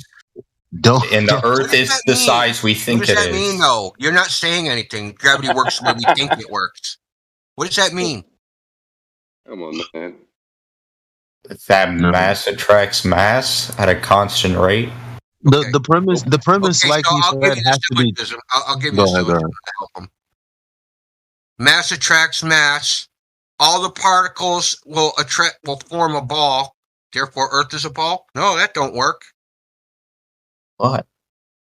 F: Don't.
D: and the
B: What
D: Earth
B: does
D: is
B: that
D: the
B: mean?
D: size we
B: What
D: think
B: does
D: it
B: that
D: is.
B: mean, though? You're not saying anything. Gravity works the way we think it works. What does that mean?
G: Come on, man.
D: That
F: No.
D: mass attracts mass at a constant rate.
B: Okay.
F: The premise,
B: Okay,
F: like
B: so
F: he
B: I'll give
F: said,
B: you the
F: has to be.
B: syllogism. I'll give you
F: Go
B: the
F: ahead.
B: syllogism to help them. Mass attracts mass. All the particles will form a ball. Therefore, Earth is a ball. No, that don't work.
D: What?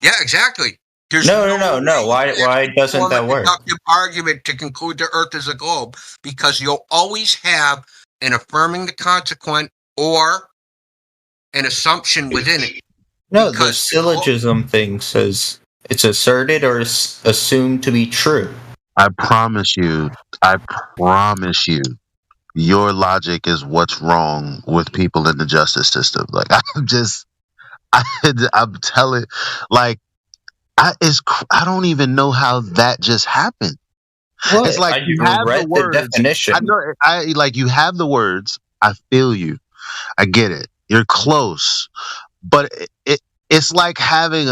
B: Yeah, exactly. There's
D: No.
B: way
D: Why
B: you can
D: doesn't
B: form a
D: that work?
B: deductive argument to conclude the Earth is a globe, because you'll always have an affirming the consequent or an assumption within it.
D: No, the
B: Because
D: syllogism thing says it's asserted or assumed to be true.
F: I promise you. Your logic is what's wrong with people in the justice system. Like I'm telling, like I don't even know how that just happened.
D: What?
F: It's like
D: I
F: you have the
D: read the
F: words.
D: definition.
F: I know. I like you have the words. I feel you. I get it. You're close, but it's like having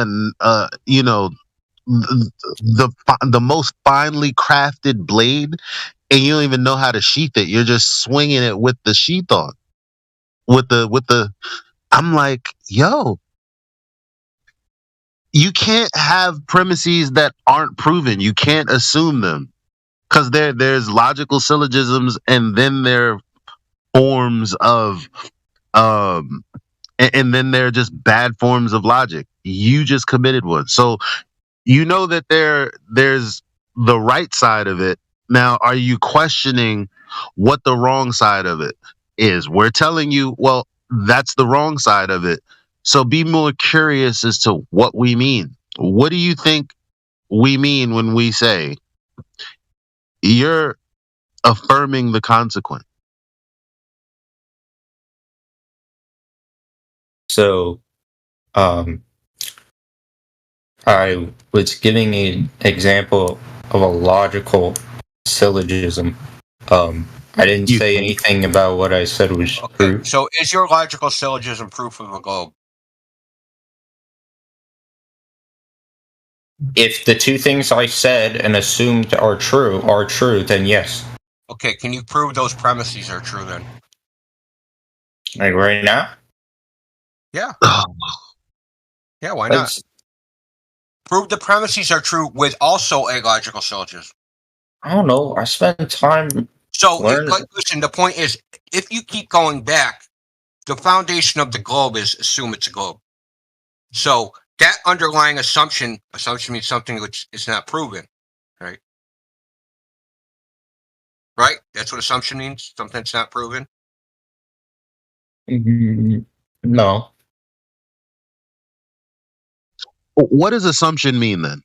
F: the most finely crafted blade, and you don't even know how to sheath it. You're just swinging it with the sheath on. With the. I'm like, yo, you can't have premises that aren't proven. You can't assume them, because there's logical syllogisms, and then there are forms of and then there are just bad forms of logic. You just committed one, so you know that there's the right side of it. Now, are you questioning what the wrong side of it is? We're telling you, well, that's the wrong side of it. So be more curious as to what we mean. What do you think we mean when we say you're affirming the consequent?
D: So, I was giving an example of a logical syllogism. I didn't
F: You
D: say
F: think?
D: anything about what I said was
B: okay,
D: true.
B: so is your logical syllogism proof of a globe?
D: If the two things I said and assumed are true, then yes.
B: Okay, can you prove those premises are true then?
D: Like right now?
B: Yeah.
F: Oh,
B: Yeah, why not? Prove the premises are true with also a logical syllogism.
D: I don't know. I spent time.
B: So,
D: Learn-
B: listen, the point is, if you keep going back, the foundation of the globe is assume it's a globe. So that underlying assumption means something which is not proven, right? Right? That's what assumption means, something that's not proven.
D: No.
F: what does assumption mean then?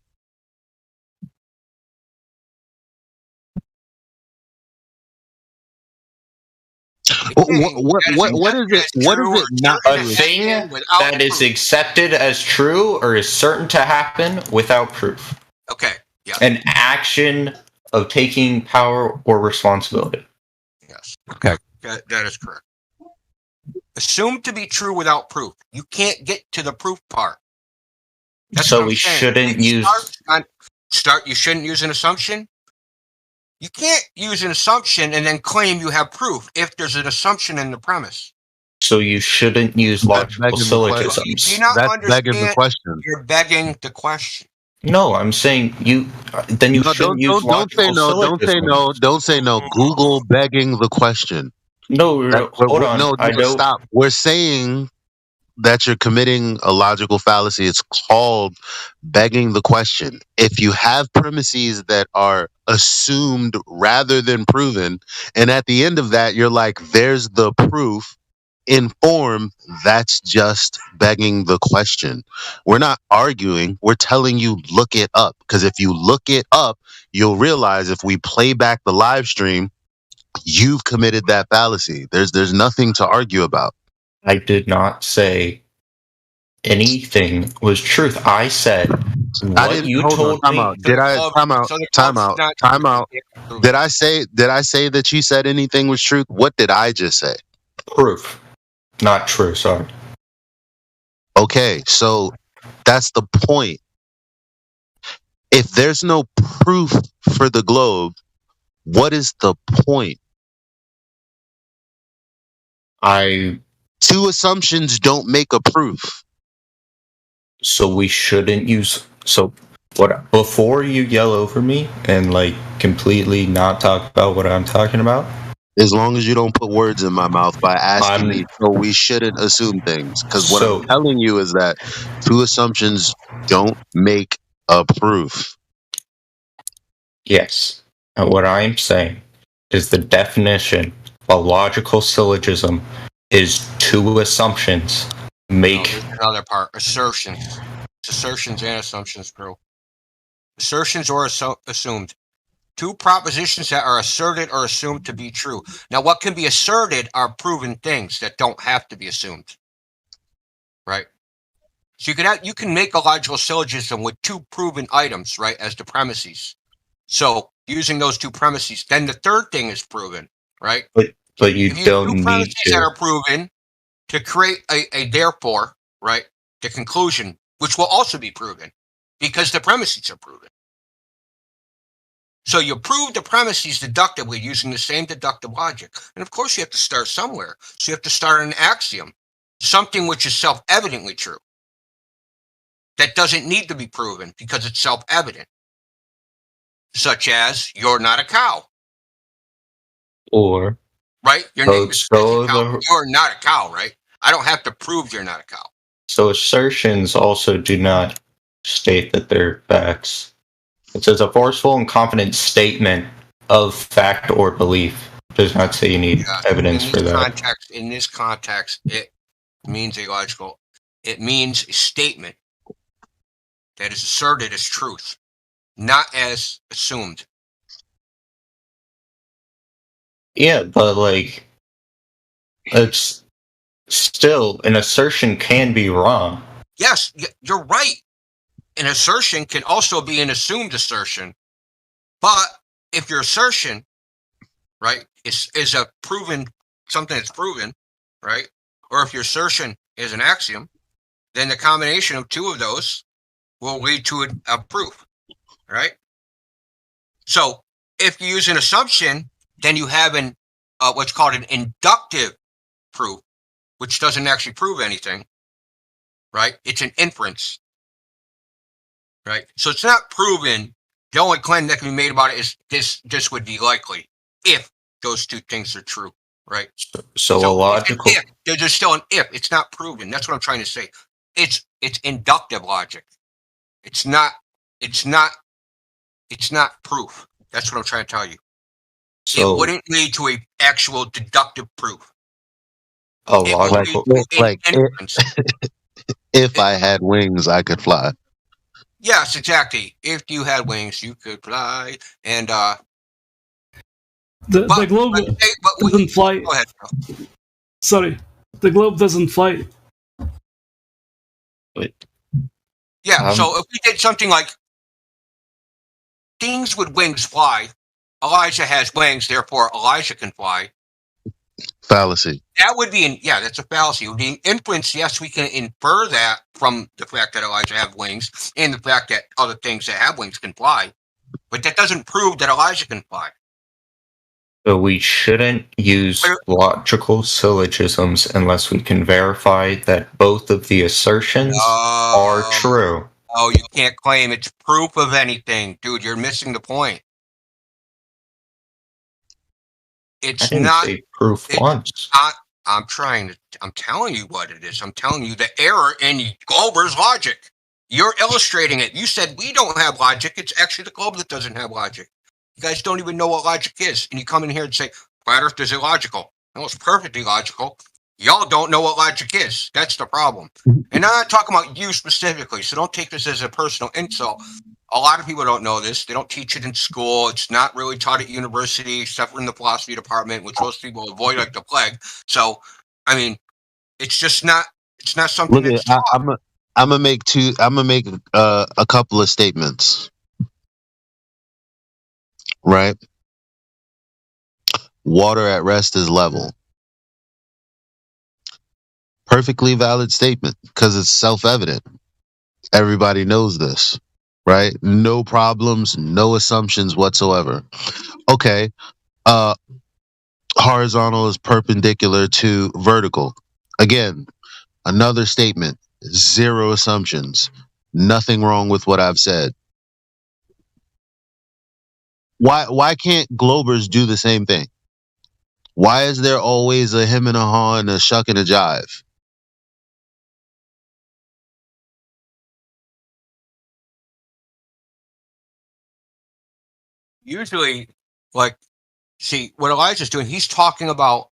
F: What is it? What is it not
D: A
F: true?
D: thing that is accepted as true or is certain to happen without proof.
B: Okay. Yeah.
D: An action of taking power or responsibility.
B: Yes. Okay. That is correct. assumed to be true without proof. You can't get to the proof part. That's
D: So
B: what I'm
D: we
B: saying.
D: shouldn't use.
B: You shouldn't use an assumption. You can't use an assumption and then claim you have proof if there's an assumption in the premise.
D: So you shouldn't use
F: That's
D: logical
F: begging the question.
D: syllogisms.
B: Do you not
F: That's begging the
B: understand?
F: question.
B: You're begging the question.
D: No, I'm saying you. Then you
F: No,
D: shouldn't use
F: don't say
D: logical
F: no. Don't say
D: syllogisms.
F: no. Don't say no. Google begging the question.
D: No, hold on.
F: No,
D: I don't.
F: stop. We're saying that you're committing a logical fallacy. It's called begging the question. If you have premises that are assumed rather than proven, and at the end of that, you're like, there's the proof in form, that's just begging the question. We're not arguing. We're telling you, look it up. Because if you look it up, you'll realize if we play back the live stream, you've committed that fallacy. There's nothing to argue about.
D: I did not say anything was truth. I said
F: I
D: what
F: didn't
D: you
F: hold on.
D: told
F: Time
D: me.
F: out. Did I time out?
B: So the
F: Time
B: globe's
F: out.
B: not
F: Time
B: true.
F: out.
B: You can't prove
F: Did
B: it.
F: I say that you said anything was truth? What did I just say?
D: Proof, not true. Sorry.
F: Okay, so that's the point. If there's no proof for the globe, what is the point? Two assumptions don't make a proof.
D: So we shouldn't use. So what? Before you yell over me and like completely not talk about what I'm talking about.
F: As long as you don't put words in my mouth by asking me,
D: I'm
F: so we shouldn't assume things. Because what I'm
D: so
F: telling you is that two assumptions don't make a proof.
D: yes. And what I'm saying is the definition of a logical syllogism is two assumptions make.
B: No, there's another part. Assertions. It's assertions and assumptions, bro. Assertions or assumed. Two propositions that are asserted or assumed to be true. Now, what can be asserted are proven things that don't have to be assumed. Right? So you can make a logical syllogism with two proven items, right, as the premises. So using those two premises, then the third thing is proven, right?
D: But you
B: If you
D: don't
B: two
D: need
B: premises that
D: to.
B: are proven to create a therefore, right, the conclusion, which will also be proven because the premises are proven. So you prove the premises deductively using the same deductive logic. And of course you have to start somewhere. So you have to start an axiom, something which is self-evidently true. That doesn't need to be proven because it's self-evident. Such as, you're not a cow.
D: Or
B: right? Your name is Prissycow.
D: the
B: You're not a cow, right? I don't have to prove you're not a cow.
D: so assertions also do not state that they're facts. It says a forceful and confident statement of fact or belief. It does not say you need evidence for that.
B: In this context, it means it means a statement that is asserted as truth, not as assumed.
D: Yeah, but like it's still an assertion can be wrong.
B: Yes, you're right. An assertion can also be an assumed assertion. But if your assertion, right, is a proven, something that's proven, right, or if your assertion is an axiom, then the combination of two of those will lead to a proof, right? So if you use an assumption, then you have what's called an inductive proof, which doesn't actually prove anything, right? It's an inference, right? So it's not proven. The only claim that can be made about it is this would be likely if those two things are true, right?
D: So a logical.
B: There's still an if. It's not proven. That's what I'm trying to say. It's inductive logic. It's not proof. That's what I'm trying to tell you.
D: So
B: it wouldn't lead to an actual deductive proof.
D: a logical.
F: If I had wings, I could fly.
B: Yes, exactly. If you had wings, you could fly. And
I: the globe doesn't fly.
B: Go ahead.
I: Sorry, the globe doesn't fly.
D: Wait.
B: Yeah. So if we did something like things with wings fly, Elijah has wings, therefore Elijah can fly.
F: Fallacy.
B: That would be that's a fallacy. It would be an inference. Yes, we can infer that from the fact that Elijah have wings and the fact that other things that have wings can fly, but that doesn't prove that Elijah can fly.
D: So we shouldn't use logical syllogisms unless we can verify that both of the assertions are true.
B: Oh, you can't claim it's proof of anything, dude. You're missing the point. It's
D: I didn't
B: not
D: say proof once.
B: I'm telling you what it is. I'm telling you the error in Glober's logic. You're illustrating it. You said we don't have logic. It's actually the globe that doesn't have logic. You guys don't even know what logic is. And you come in here and say, flat Earth is illogical. No, it's perfectly logical. Y'all don't know what logic is. That's the problem. And I'm not talking about you specifically, so don't take this as a personal insult. A lot of people don't know this. They don't teach it in school. It's not really taught at university, except for in the philosophy department, which most people avoid like the plague. So, I mean, it's just not. It's not something
F: Look
B: that's
F: at
B: taught.
F: I'm gonna make a couple of statements. Right. Water at rest is level. Perfectly valid statement because it's self-evident. Everybody knows this, right? No problems, no assumptions whatsoever. Okay. Horizontal is perpendicular to vertical. Again, another statement. Zero assumptions. Nothing wrong with what I've said. Why can't Globers do the same thing? Why is there always a him and a haw and a shuck and a jive?
B: Usually, like, see, what Elijah's doing, he's talking about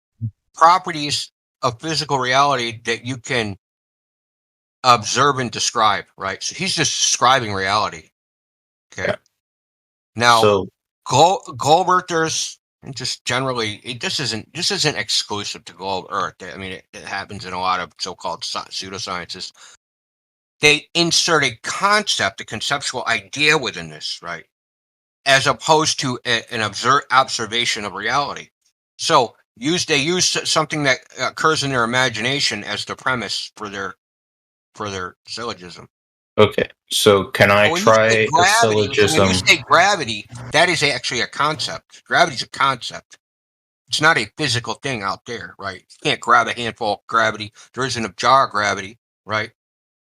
B: properties of physical reality that you can observe and describe, right? So he's just describing reality. Okay.
D: Yeah.
B: Now,
D: So
B: Globerters, and just generally, this isn't exclusive to Globe Earth. I mean, it happens in a lot of so-called pseudosciences. They insert a concept, a conceptual idea within this, right? As opposed to an observation of reality. So they use something that occurs in their imagination as the premise for their syllogism.
D: okay. So can I
B: When
D: try a syllogism?
B: When you say gravity, that is actually a concept. Gravity is a concept. It's not a physical thing out there, right? You can't grab a handful of gravity. There isn't a jar of gravity, right?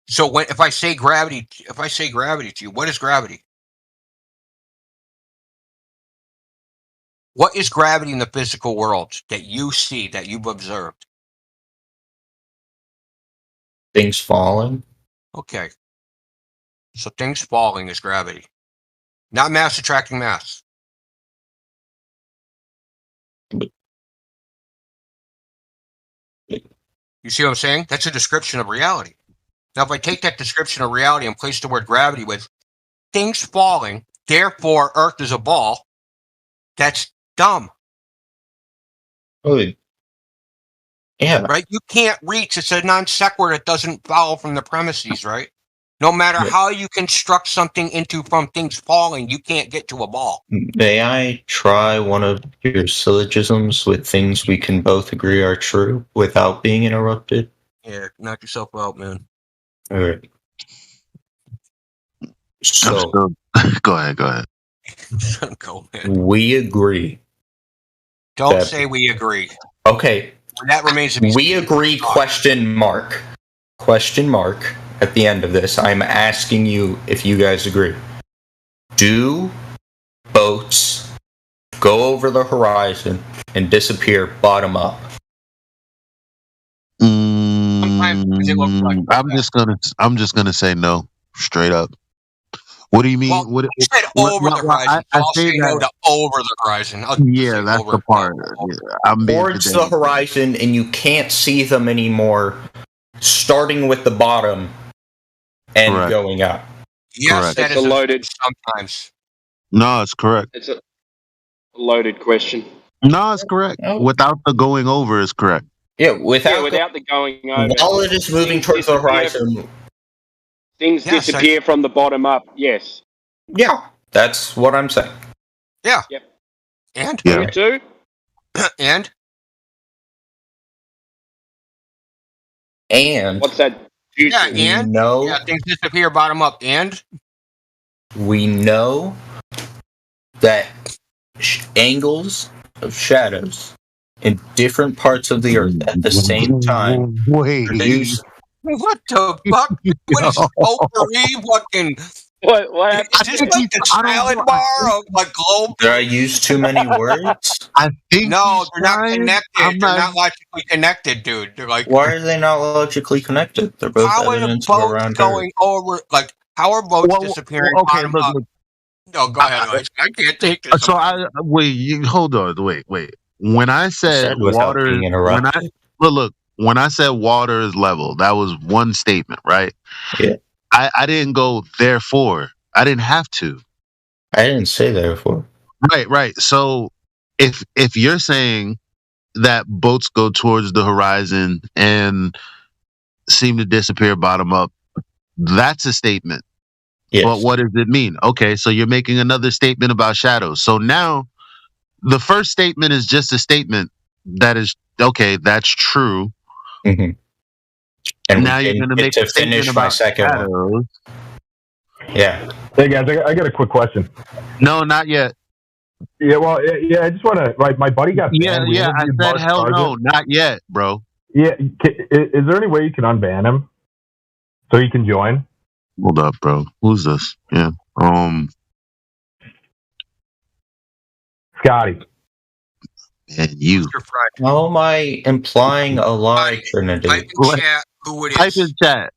B: So if I say gravity to you, what is gravity? What is gravity in the physical world that you see, that you've observed?
D: Things falling.
B: Okay. So things falling is gravity. Not mass attracting mass. You see what I'm saying? That's a description of reality. Now, if I take that description of reality and place the word gravity with things falling, therefore Earth is a ball, that's dumb.
D: Oh, yeah.
B: Right? You can't reach. It's a non sequitur that doesn't follow from the premises, right? No matter how you construct something from things falling, you can't get to a ball.
D: May I try one of your syllogisms with things we can both agree are true without being interrupted?
B: Yeah, knock yourself out, man.
D: All right. So
F: go ahead.
B: Go, man.
D: We agree.
B: Don't say we agree.
D: Okay.
B: That remains to be
D: We agree, question mark. Question mark at the end of this. I'm asking you if you guys agree. Do boats go over the horizon and disappear bottom up?
F: I'm just gonna say no, straight up. What do you mean?
B: Well, you said over the horizon. I'll say no to over the horizon.
F: Yeah, that's the part. I'm
D: towards the horizon, and you can't see them anymore, starting with the bottom and going up.
B: Yes, that is loaded. Sometimes.
F: No, it's correct.
G: It's a loaded question.
F: No, it's correct. Without the going over is correct.
D: Yeah, without
G: the going over.
D: While it is moving towards the horizon,
G: things disappear from the bottom up. Yes.
D: Yeah, that's what I'm saying.
B: Yeah.
G: Yep.
B: And
G: you too.
B: And
D: And
G: What's that?
B: Yeah,
D: we
B: and
D: know
B: yeah, things disappear bottom up, and
D: we know that angles of shadows in different parts of the earth at the same time
F: Wait.
D: produce.
B: what the fuck? What is this potpourri? Fucking
G: What
B: is
G: happened?
F: I
B: this
F: think
B: like the
F: I don't
B: salad
F: know.
B: bar of like globe?
D: Did I use too many words?
F: I think
B: No,
F: he's
B: they're not
F: trying.
B: connected. They're not logically connected, dude. They're like,
D: Why are they not logically connected? They're both
B: how are the
D: evidence of a
B: boats
D: round earth.
B: going over? Like, how are boats disappearing
F: Okay,
B: bottom
F: look,
B: up?
F: look.
B: No, go ahead, Alex. I can't take this.
F: So I wait. Hold on. Wait. When I said
D: Said without being interrupted.
F: look, when I said water is level, that was one statement, right?
D: Yeah.
F: I didn't go therefore. I didn't have to.
D: I didn't say therefore.
F: Right. So if you're saying that boats go towards the horizon and seem to disappear bottom up, that's a statement.
D: Yes.
F: But what does it mean? Okay, so you're making another statement about shadows. So now the first statement is just a statement that is okay, that's true.
D: Mm-hmm. And
F: Now
D: we
F: you're
D: didn't
F: going to
D: get
F: make
D: to
F: a statement
D: finish my
F: about
D: second one.
F: shadows.
D: Yeah.
J: Hey guys, I got a quick question.
F: No, not yet.
J: Yeah, well, yeah, I just want to. Like, my buddy got banned. We
F: I
J: interviewed
F: said
J: Mark
F: hell no,
J: Sargent.
F: not yet, bro.
J: Yeah, is there any way you can unban him so he can join?
F: Hold up, bro. Who's this? Yeah.
J: Scotty.
F: And you.
B: Mr. Friday.
D: How am I implying a lie, Trinity?
B: Type in chat who it is.
F: Type in chat.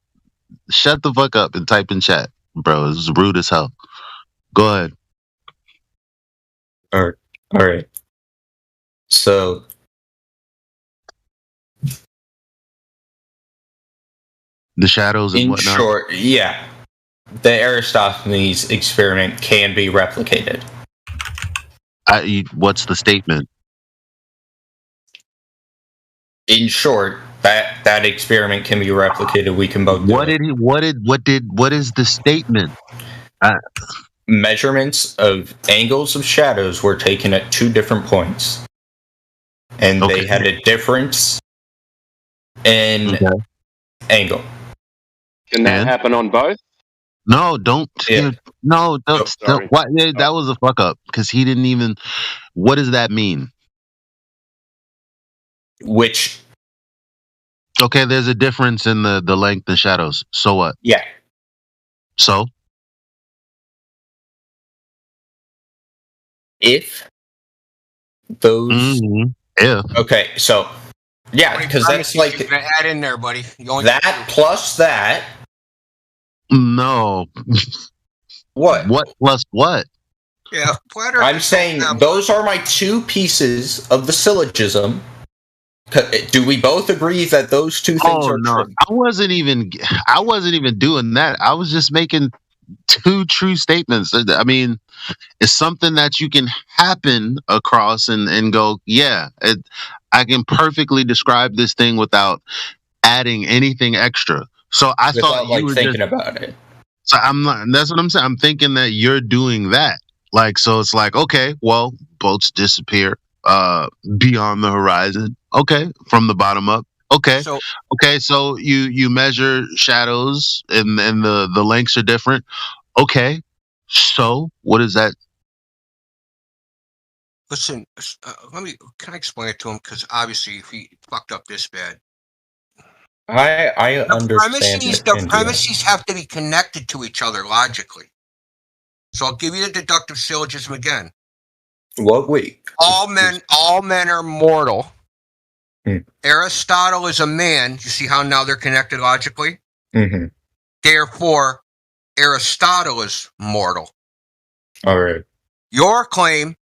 F: Shut the fuck up and type in chat, bro. This is rude as hell. Go ahead.
D: All right. So
F: The shadows and
D: in
F: whatnot.
D: short, yeah, the Aristophanes experiment can be replicated.
F: What's the statement?
D: In short, that experiment can be replicated. We can both do it.
F: What is the statement?
D: Measurements of angles of shadows were taken at two different points, and they had a difference in angle.
G: Can that happen on both?
F: No, don't.
D: Yeah.
F: No, don't.
G: Sorry.
F: What? That was a fuck up because he didn't even. What does that mean?
D: Which?
F: Okay, there's a difference in the length and shadows. So what?
D: Yeah.
F: So
D: if those.
F: Yeah.
D: Okay, so yeah, because that's like
B: you're gonna add in there, buddy.
D: That plus that.
F: No.
D: What?
F: What plus what?
B: Yeah,
D: I'm saying those are my two pieces of the syllogism. Do we both agree that those two things are true?
F: I wasn't even doing that. I was just making two true statements. I mean, it's something that you can happen across and go, yeah, I can perfectly describe this thing without adding anything extra. So I thought you were
D: thinking about it.
F: So I'm not. That's what I'm saying. I'm thinking that you're doing that. Like, so it's like, okay, well, boats disappear beyond the horizon. Okay, from the bottom up. Okay, so you measure shadows and the lengths are different. Okay, so what is that?
B: Listen, can I explain it to him? Because obviously, if he fucked up this bad,
D: I understand.
B: The premises have to be connected to each other logically. So I'll give you the deductive syllogism again.
D: What week?
B: All men are mortal. Aristotle is a man. You see how now they're connected logically?
D: Mm-hmm.
B: Therefore, Aristotle is mortal.
D: All right.
B: Your claim,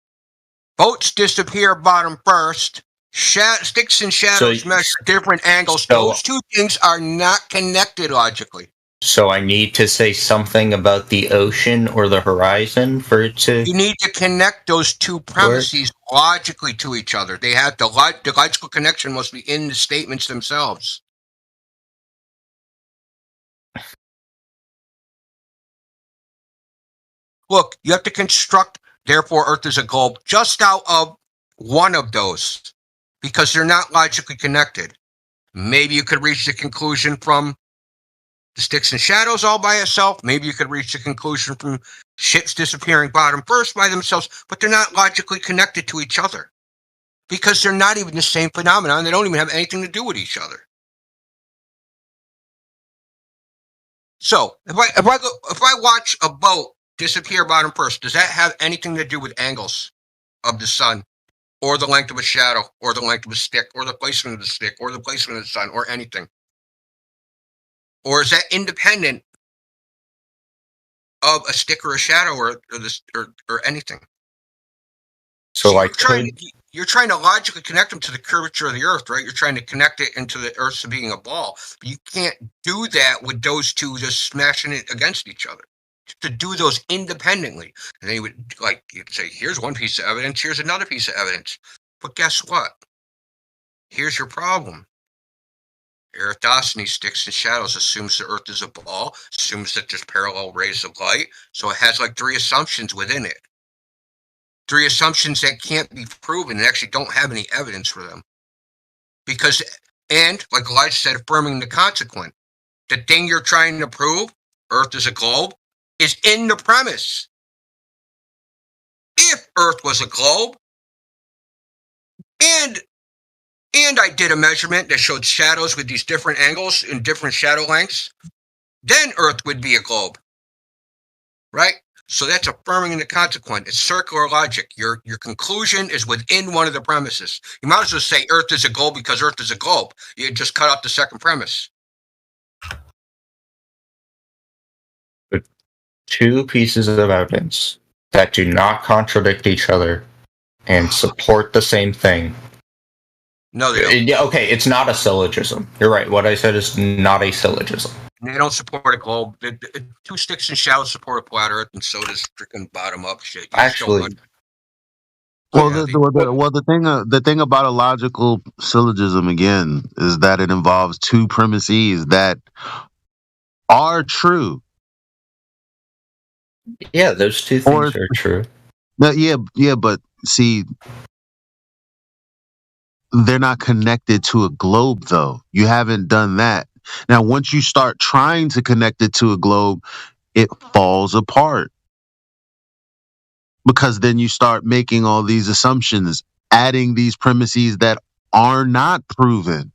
B: boats disappear bottom first. Sticks and shadows measure different angles. Those two things are not connected logically.
D: So I need to say something about the ocean or the horizon for it to...
B: You need to connect those two premises logically to each other. They have the logical connection must be in the statements themselves. Look, you have to construct, therefore Earth is a globe, just out of one of those, because they're not logically connected. Maybe you could reach the conclusion from the sticks and shadows all by itself. Maybe you could reach the conclusion from ships disappearing bottom first by themselves, but they're not logically connected to each other because they're not even the same phenomenon. They don't even have anything to do with each other. So if I watch a boat disappear bottom first, does that have anything to do with angles of the sun, or the length of a shadow, or the length of a stick, or the placement of the stick, or the placement of the sun, or anything? Or is that independent of a stick or a shadow or anything?
D: So
B: You're trying to logically connect them to the curvature of the Earth, right? You're trying to connect it into the Earth to being a ball, but you can't do that with those two just smashing it against each other. To do those independently, and then you'd say, here's one piece of evidence, here's another piece of evidence, but guess what? Here's your problem. Erythosthenes, sticks and shadows, assumes the Earth is a ball, assumes that there's parallel rays of light, so it has like 3 assumptions within it. 3 assumptions that can't be proven and actually don't have any evidence for them. Because, and like Elijah said, affirming the consequent. The thing you're trying to prove, Earth is a globe, is in the premise. If Earth was a globe, and I did a measurement that showed shadows with these different angles and different shadow lengths, then Earth would be a globe, right? So that's affirming the consequent. It's circular logic. Your conclusion is within one of the premises. You might as well say Earth is a globe because Earth is a globe. You just cut out the second premise.
D: But 2 pieces of evidence that do not contradict each other and support the same thing.
B: No, they don't.
D: Okay, it's not a syllogism. You're right. What I said is not a syllogism.
B: They don't support a globe. 2 sticks and shadows support a flat Earth, and so does freaking bottom up shit.
D: Actually,
F: the thing about a logical syllogism again is that it involves 2 premises that are true.
D: Yeah, those 2 things are true.
F: No, yeah, but see, they're not connected to a globe, though. You haven't done that. Now, once you start trying to connect it to a globe, it falls apart. Because then you start making all these assumptions, adding these premises that are not proven.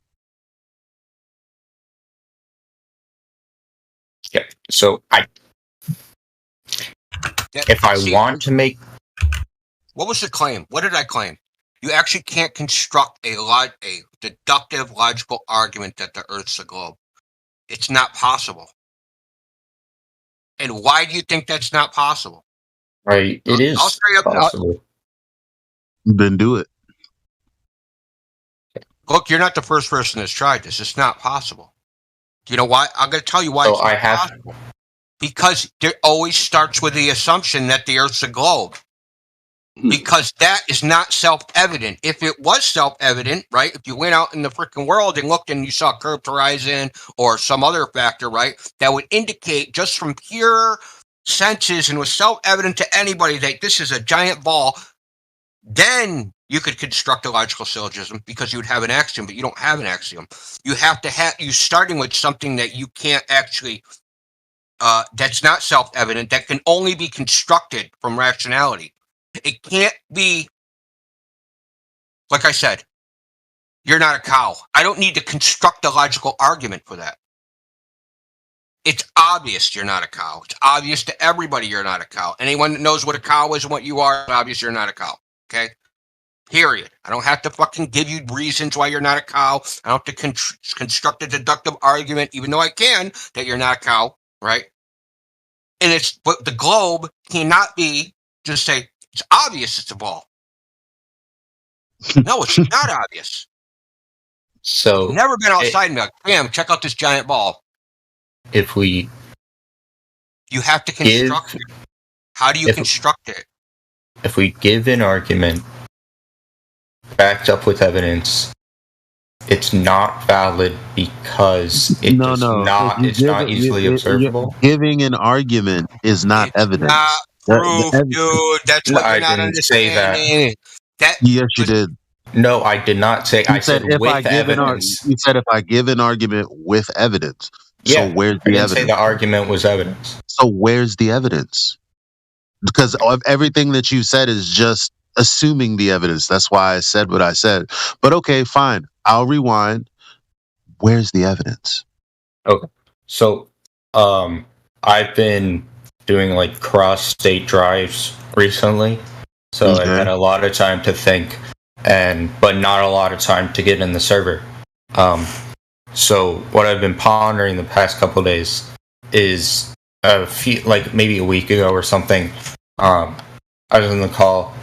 D: Yeah, so if I want to make...
B: What was the claim? What did I claim? You actually can't construct a deductive logical argument that the Earth's a globe. It's not possible. And why do you think that's not possible?
D: Right, it is possible.
F: Then do it.
B: Look, you're not the first person that's tried this. It's not possible. Do you know why? I'm going to tell you why it's not possible. Because it always starts with the assumption that the Earth's a globe. Because that is not self-evident. If it was self-evident, right, if you went out in the freaking world and looked and you saw curved horizon or some other factor, right, that would indicate just from pure senses and was self-evident to anybody that this is a giant ball, then you could construct a logical syllogism because you would have an axiom, but you don't have an axiom. You have to have you starting with something that you can't actually, that's not self-evident, that can only be constructed from rationality. It can't be, like I said, you're not a cow. I don't need to construct a logical argument for that. It's obvious you're not a cow. It's obvious to everybody you're not a cow. Anyone that knows what a cow is and what you are, it's obvious you're not a cow. Okay? Period. I don't have to fucking give you reasons why you're not a cow. I don't have to construct a deductive argument, even though I can, that you're not a cow, right? But the globe cannot be just say, it's obvious it's a ball. No, it's not obvious.
D: So
B: You've never been outside and be like, bam, check out this giant ball.
D: You have to
B: construct it. How do you construct it?
D: If we give an argument backed up with evidence, it's not valid because it's not easily observable.
F: Giving an argument is not evidence.
B: Not proof, dude. That's what you're not understanding.
F: Yes, you did.
D: No, I did not say. I said
F: if I
D: with
F: give
D: evidence.
F: you said if I give an argument with evidence. So
D: Yeah,
F: where's
D: I
F: the
D: didn't say
F: evidence?
D: the argument was evidence.
F: So where's the evidence? Because of everything that you said is just assuming the evidence. That's why I said what I said. But okay, fine. I'll rewind. Where's the evidence?
D: Okay. So, I've been doing like cross-state drives recently, so I've
F: Okay.
D: had a lot of time to think, but not a lot of time to get in the server. So what I've been pondering the past couple of days is like maybe a week ago or something. I was in the call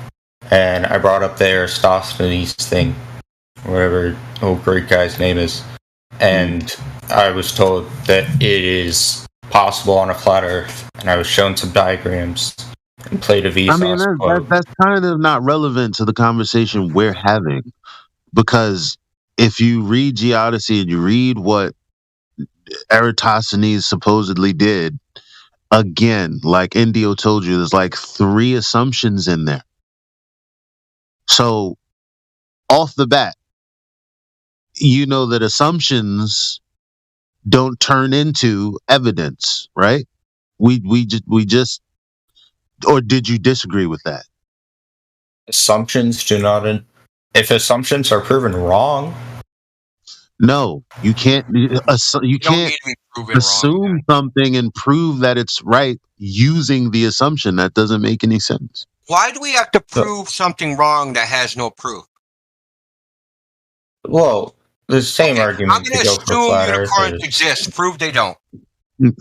D: and I brought up the Aristophanes thing, whatever old Greek guy's name is, and I was told that it is possible on a flat Earth, and I was shown some diagrams and played a
F: I mean,
D: Vsauce quote.
F: that's kind of not relevant to the conversation we're having, because if you read Geodesy and you read what Eratosthenes supposedly did, again, like Indio told you, there's like 3 assumptions in there. So off the bat, you know that assumptions don't turn into evidence, right? We just, or did you disagree with that?
D: Assumptions do not. If assumptions are proven wrong,
F: No, you can't. You
B: You don't
F: can't
B: need to be proven wrong.
F: assume something and prove that it's right using the assumption. That doesn't make any sense.
B: Why do we have to prove something wrong that has no proof?
D: well, the same
B: Okay, I'm
D: argument
B: going
D: could
B: to
D: go for
B: assume
D: flat
B: unicorns
D: earthers.
B: exist. Prove they don't.
D: Do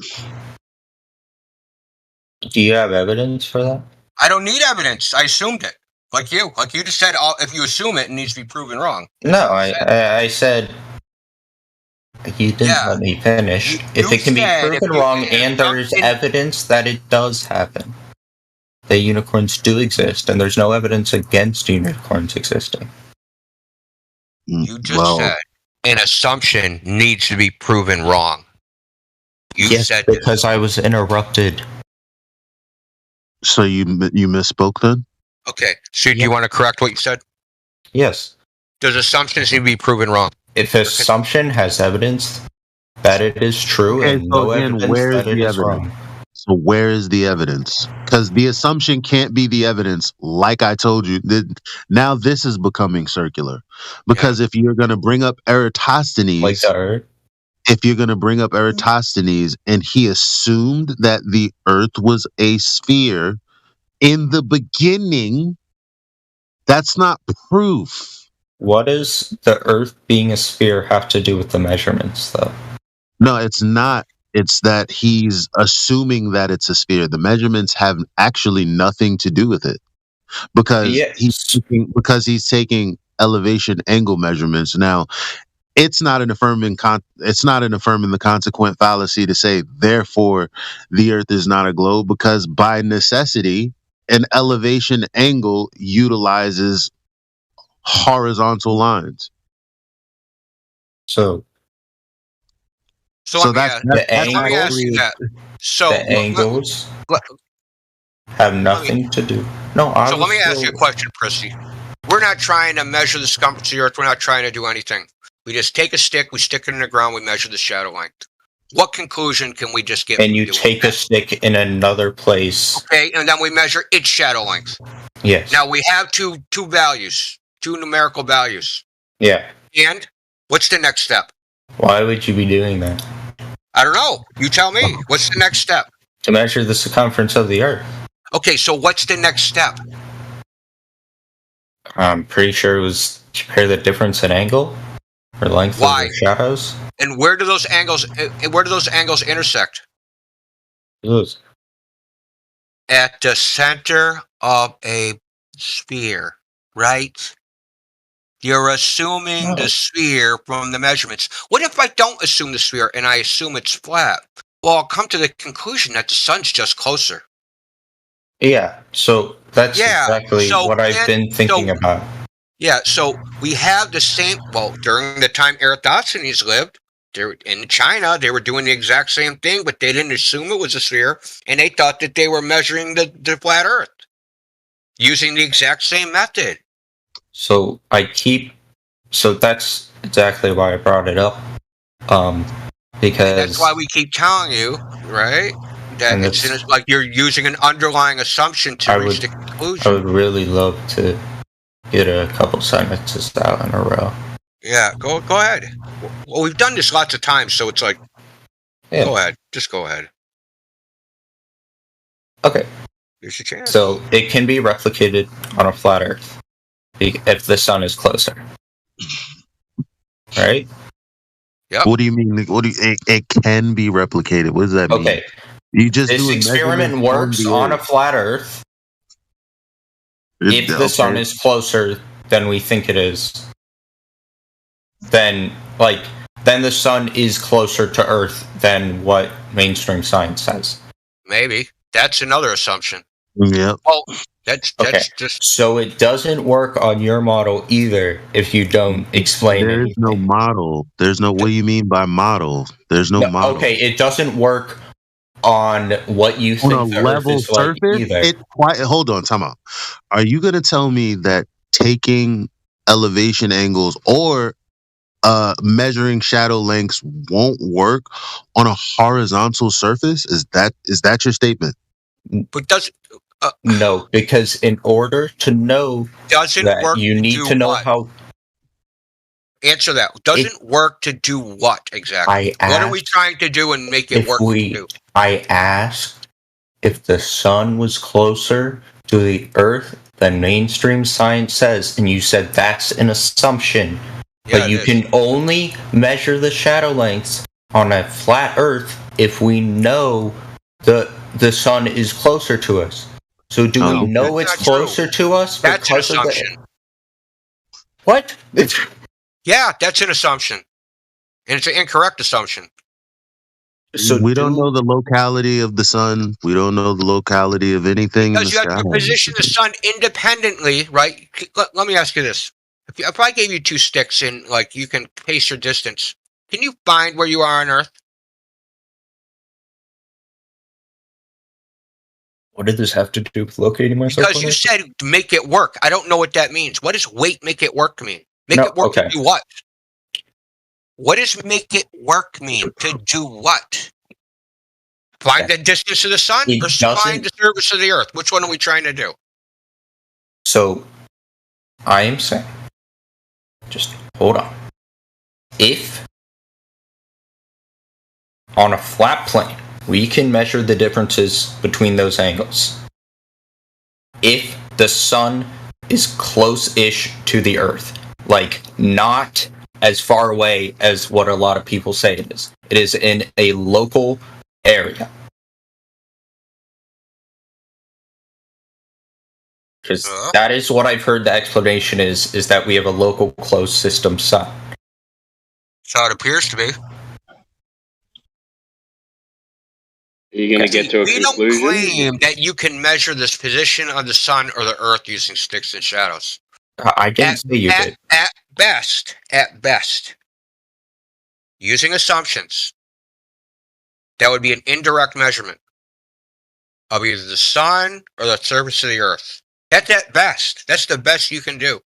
D: you have evidence for that?
B: I don't need evidence. I assumed it. Like you just said, if you assume it, it needs to be proven wrong.
D: No, I said you didn't
B: Yeah.
D: let me finish.
B: You
D: If it can be
B: said if
D: proven
B: you-
D: wrong
B: if
D: and there is
B: something-
D: evidence that it does happen, that unicorns do exist, and there's no evidence against unicorns existing.
B: You just said an assumption needs to be proven wrong. You
D: yes,
B: said
D: because I was interrupted.
F: So you misspoke then?
B: Okay. So do you want to correct what you said?
D: Yes.
B: Does assumptions need to be proven wrong?
D: If assumption has evidence that it is true
F: Okay,
D: and
F: so
D: no
F: again,
D: evidence
F: where's
D: that it
F: the
D: is
F: evidence?
D: wrong.
F: So where is the evidence? Because the assumption can't be the evidence. Like I told you, now this is becoming circular. Because if you're going to bring up Eratosthenes,
D: Like the Earth?
F: if you're going to bring up Eratosthenes, and he assumed that the Earth was a sphere in the beginning, that's not proof.
D: What does the Earth being a sphere have to do with the measurements, though?
F: No, it's not. It's that he's assuming that it's a sphere. The measurements have actually nothing to do with it, because he's taking elevation angle measurements. Now, it's not an affirming the consequent fallacy to say therefore the Earth is not a globe, because by necessity an elevation angle utilizes horizontal lines.
B: So let me ask you that. So
D: the angles have nothing to do. No,
B: so let me ask you a question, Prissy. We're not trying to measure the circumference of the Earth. We're not trying to do anything. We just take a stick, we stick it in the ground, we measure the shadow length. What conclusion can we just get?
D: And you take a stick in another place.
B: Okay, and then we measure its shadow length.
D: Yes.
B: Now we have two values, two numerical values.
D: Yeah.
B: And what's the next step?
D: Why would you be doing that?
B: I don't know. You tell me. What's the next step?
D: To measure the circumference of the Earth.
B: Okay, so what's the next step?
D: I'm pretty sure it was compare the difference in angle or length of the shadows.
B: And where do those angles intersect?
D: Those.
B: At the center of a sphere, right? You're assuming the sphere from the measurements. What if I don't assume the sphere and I assume it's flat? Well, I'll come to the conclusion that the sun's just closer.
D: Yeah, so that's exactly what I've been thinking about.
B: Yeah, so we have the same. Well, during the time Eratosthenes lived, in China, they were doing the exact same thing, but they didn't assume it was a sphere, and they thought that they were measuring the flat Earth using the exact same method.
D: So that's exactly why I brought it up. Because
B: and that's why we keep telling you, right? That
D: And
B: it's
D: it's-
B: like you're using an underlying assumption to
D: I
B: reach
D: would-
B: the
D: I
B: conclusion.
D: would really love to get a couple sentences out in a row.
B: Yeah, go ahead. Well, we've done this lots of times, so it's like,
D: Yeah.
B: go ahead. Just go ahead.
D: Okay.
B: Here's your chance.
D: So it can be replicated on a flat Earth if the sun is closer. Right?
B: Yep.
F: What do you mean? It can be replicated? What does that mean?
D: Okay.
F: You just
D: This
F: do a
D: experiment
F: measurement
D: works
F: the
D: on a
F: Earth.
D: flat Earth if the sun is closer than we think it is. Then the sun is closer to Earth than what mainstream science says.
B: Maybe that's another assumption.
F: Yep.
B: Well, that's
D: Okay.
B: just
D: So it doesn't work on your model either if you don't explain
F: There's
D: anything.
F: no model. There's no. What do you mean by model? There's no model.
D: Okay, it doesn't work on what you
F: On
D: think
F: a
D: the Earth
F: level
D: is like
F: surface,
D: either.
F: hold on, time out. Are you gonna tell me that taking elevation angles or measuring shadow lengths won't work on a horizontal surface? Is that your statement?
B: but does
D: No, because in order to know
B: doesn't
D: that,
B: work
D: you
B: to
D: need
B: do
D: to know
B: what?
D: how.
B: Answer that. Doesn't work to do what exactly? What are we trying to do and make it work to do?
D: I asked if the sun was closer to the Earth than mainstream science says, and you said that's an assumption.
B: Yeah,
D: But you can only measure the shadow lengths on a flat Earth if we know the sun is closer to us. So do we know it's
B: That's not
D: closer to us
B: That's an
D: because of
B: assumption.
D: What?
B: Yeah, that's an assumption. And it's an incorrect assumption.
D: So
F: we don't know the locality of the sun. We don't know the locality of anything in the
B: Because you have
F: sky.
B: to position the sun independently, right? Let me ask you this. If I gave you two sticks and like you can pace your distance, can you find where you are on Earth?
D: What did this have to do with locating myself?
B: Because you said make it work. I don't know what that means. What does wait make it work mean? Make it work to do what? What does make it work mean? To do what? Find the distance of the sun or find the surface of the Earth? Which one are we trying to do?
D: So, I am saying, just hold on. If on a flat plane, we can measure the differences between those angles. If the sun is close-ish to the Earth, like not as far away as what a lot of people say it is. It is in a local area. Because that is what I've heard the explanation is that we have a local closed system sun.
B: That's how it appears to be.
G: Are you going to get to a conclusion?
B: We don't claim that you can measure this position of the sun or the Earth using sticks and shadows.
D: I didn't say you did.
B: At best, using assumptions, that would be an indirect measurement of either the sun or the surface of the Earth. That's at best. That's the best you can do.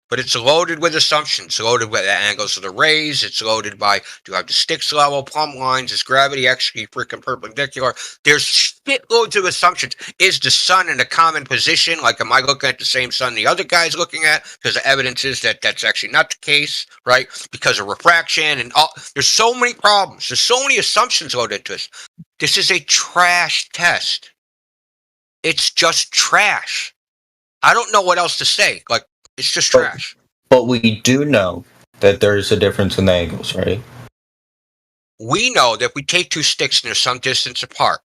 B: But it's loaded with assumptions, loaded with the angles of the rays. It's loaded by, do you have the sticks level, plumb lines? Is gravity actually freaking perpendicular? There's shitloads of assumptions. Is the sun in a common position? Like, am I looking at the same sun the other guy's looking at? Because the evidence is that that's actually not the case, right? Because of refraction and all. There's so many problems. There's so many assumptions loaded into this. This is a trash test. It's just trash. I don't know what else to say. Like, it's just trash.
D: But we do know that there's a difference in the angles, right?
B: We know that if we take two sticks and they're some distance apart,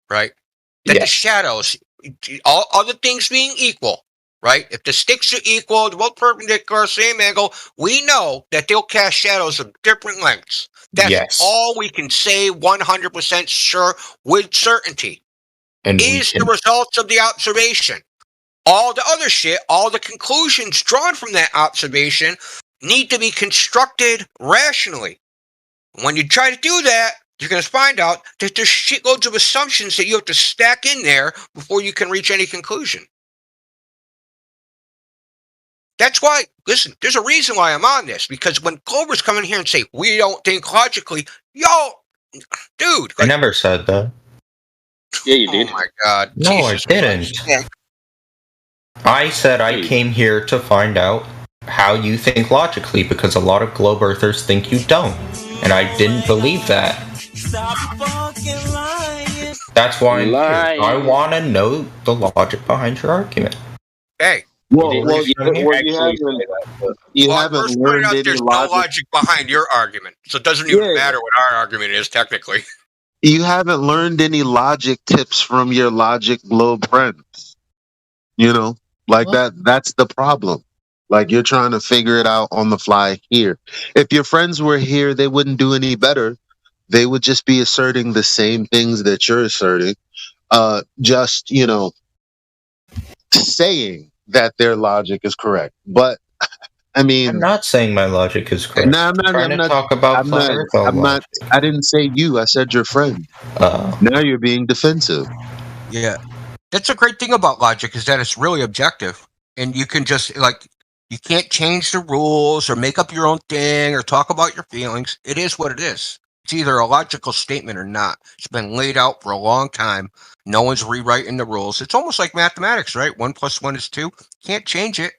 B: right? That the shadows, all other things being equal, right? If the sticks are equal, both perpendicular, same angle, we know that they'll cast shadows of different lengths. That's all we can say 100% sure with certainty.
D: And
B: is the results of the observation. All the other shit, all the conclusions drawn from that observation need to be constructed rationally. When you try to do that, you're going to find out that there's shitloads of assumptions that you have to stack in there before you can reach any conclusion. That's why, listen, there's a reason why I'm on this, because when Clovers come in here and say, we don't think logically, y'all, dude.
D: I never said that.
G: Yeah, you did.
B: Oh my God.
D: No,
B: Jesus
D: I didn't.
B: Christ.
D: I said I came here to find out how you think logically, because a lot of globe earthers think you don't. And I didn't believe that. That's why I'm here. I want to know the logic behind your argument.
B: Hey.
F: Well,
G: didn't
F: well,
G: actually
F: you
G: say
F: haven't.
G: that, but-
F: You
B: Well,
F: haven't
B: first pointed
F: learned
B: out
F: any
B: there's no
F: logic.
B: logic behind your argument. So it doesn't even
F: Yeah.
B: matter what our argument is, technically.
F: You haven't learned any logic tips from your logic globe friends. You know, like
D: What?
F: that's the problem. Like you're trying to figure it out on the fly here. If your friends were here, they wouldn't do any better. They would just be asserting the same things that you're asserting. Just, saying that their logic is correct. But I mean,
D: I'm not saying my logic is correct.
F: no, I'm not.
D: trying to talk about flat Earth
F: I'm not.
D: logic.
F: I didn't say you. I said your friend. Now you're being defensive.
B: Yeah. That's a great thing about logic, is that it's really objective. And you can just, you can't change the rules or make up your own thing or talk about your feelings. It is what it is. It's either a logical statement or not. It's been laid out for a long time. No one's rewriting the rules. It's almost like mathematics, right? 1 + 1 is 2. Can't change it.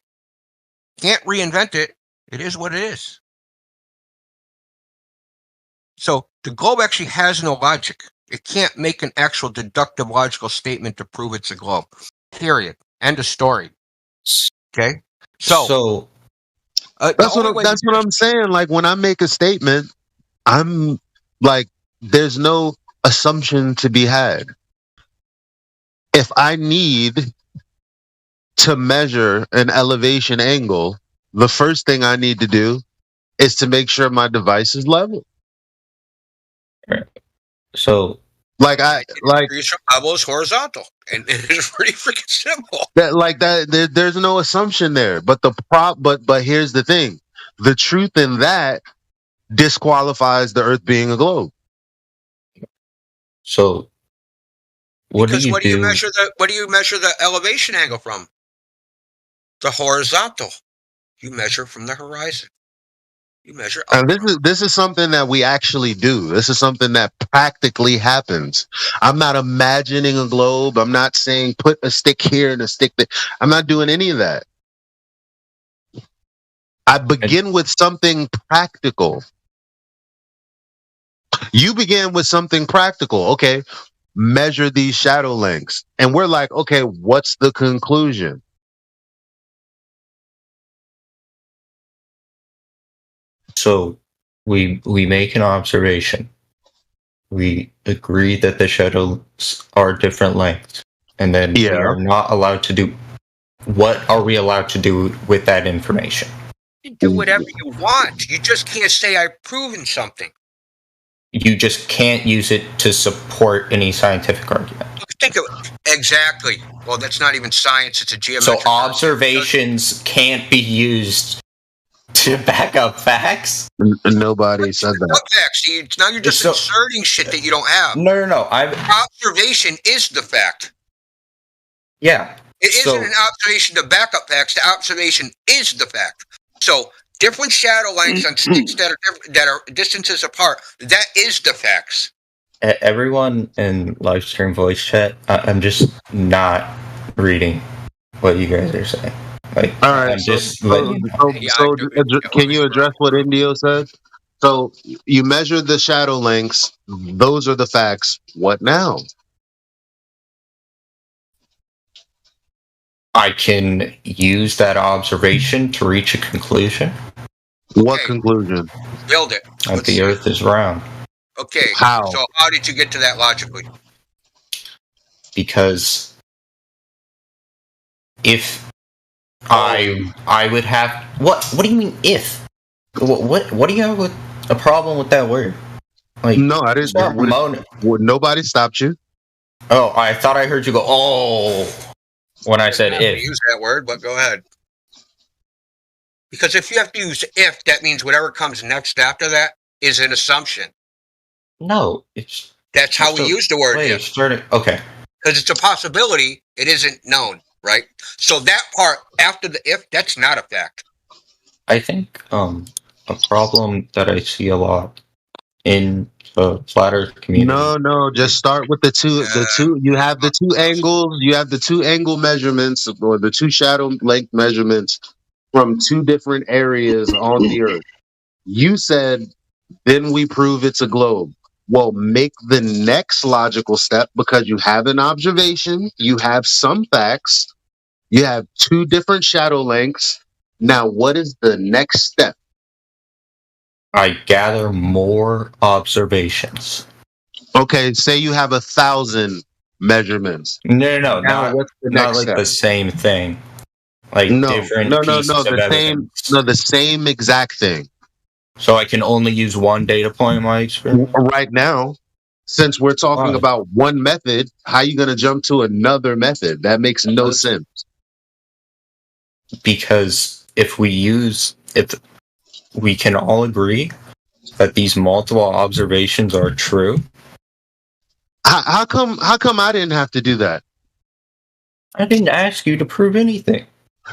B: Can't reinvent it. It is what it is. So the globe actually has no logic. It can't make an actual deductive logical statement to prove it's a globe. Period. End of story. Okay? So
F: That's what I'm saying. Like when I make a statement, I'm like, there's no assumption to be had. If I need to measure an elevation angle, the first thing I need to do is to make sure my device is level.
D: So,
B: your level is horizontal, and it's pretty freaking simple.
F: There's no assumption there. But but here's the thing: the truth in that disqualifies the Earth being a globe.
D: So, what do you do?
B: What do you measure the elevation angle from? The horizontal. You measure from the horizon. You measure up.
F: And this is something that we actually do. This is something that practically happens. I'm not imagining a globe. I'm not saying put a stick here and a stick there. I'm not doing any of that. I begin with something practical. You begin with something practical. Okay, measure these shadow lengths. And we're like, okay, what's the conclusion?
D: So we make an observation. We agree that the shadows are different lengths, and then we are not allowed to do. What are we allowed to do with that information?
B: You do whatever you want. You just can't say I've proven something.
D: You just can't use it to support any scientific argument.
B: Think of it. Exactly. Well, that's not even science. It's a geometric.
D: So observations can't be used to back up facts?
F: Nobody said that.
B: What facts? Now you're just inserting shit that you don't have.
D: No.
B: Observation is the fact.
D: Yeah.
B: It isn't an observation to back up facts. The observation is the fact. So different shadow lengths on sticks that are distances apart. That is the facts.
D: Everyone in live stream voice chat, I'm just not reading what you guys are saying. Like,
F: all right, can you address what Indio said? So you measure the shadow lengths. Those are the facts. What now?
D: I can use that observation to reach a conclusion.
F: What conclusion?
B: Build it.
D: That the Earth is round.
B: Okay.
F: How?
B: So how did you get to that logically?
D: Because if I would have what do you mean if? What do you have with a problem with that word? Like,
F: no, I didn't. Nobody stopped you.
D: Oh, I thought I heard you go, oh, when I said if.
B: Use that word, but go ahead. Because if you have to use if, that means whatever comes next after that is an assumption.
D: No,
B: that's how we use the word if.
D: Okay.
B: Because it's a possibility, it isn't known. right? So that part after the if, that's not a fact.
D: I think a problem that I see a lot in the flat Earth community.
F: No. Just start with the two. The two. You have the two angles. You have the two angle measurements, or the two shadow length measurements from two different areas on the Earth. You said, then we prove it's a globe. Well, make the next logical step, because you have an observation, you have some facts, you have two different shadow lengths. Now, what is the next step?
D: I gather more observations.
F: Okay, say you have 1,000 measurements.
D: No,
F: Now, what's the
D: not
F: next
D: like
F: step?
D: the same thing. Like
F: No,
D: different pieces of
F: the same,
D: evidence.
F: no, the same exact thing.
D: So I can only use one data point in my experiment?
F: Right now, since we're talking
D: Why?
F: about one method, how you going to jump to another method? That makes no sense.
D: Because if we can all agree that these multiple observations are true,
F: How come I didn't have to do that?
D: I didn't ask you to prove anything.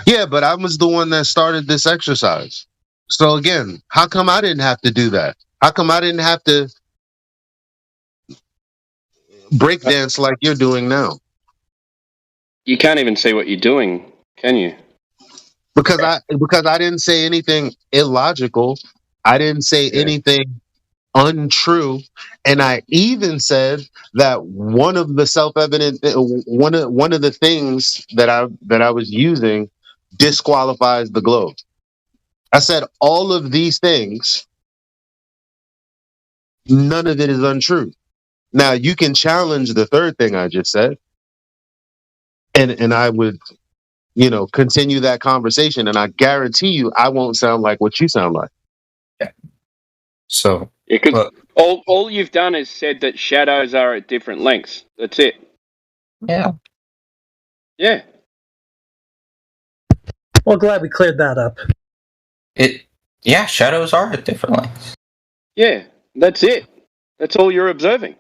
F: Yeah, but I was the one that started this exercise. So again, how come I didn't have to do that? How come I didn't have to break dance like you're doing now?
G: You can't even see what you're doing, can you?
F: Because I didn't say anything illogical. I didn't say anything untrue, and I even said that one of the self-evident one of the things that I was using disqualifies the globe. I said all of these things, none of it is untrue. Now you can challenge the third thing I just said, and I would, continue that conversation, and I guarantee you I won't sound like what you sound like.
D: So,
G: Because
D: but
G: all you've done is said that shadows are at different lengths. That's it.
D: yeah,
G: Yeah.
K: Well, glad we cleared that up.
D: shadows are at different lengths.
G: Yeah. That's it. That's all you're observing.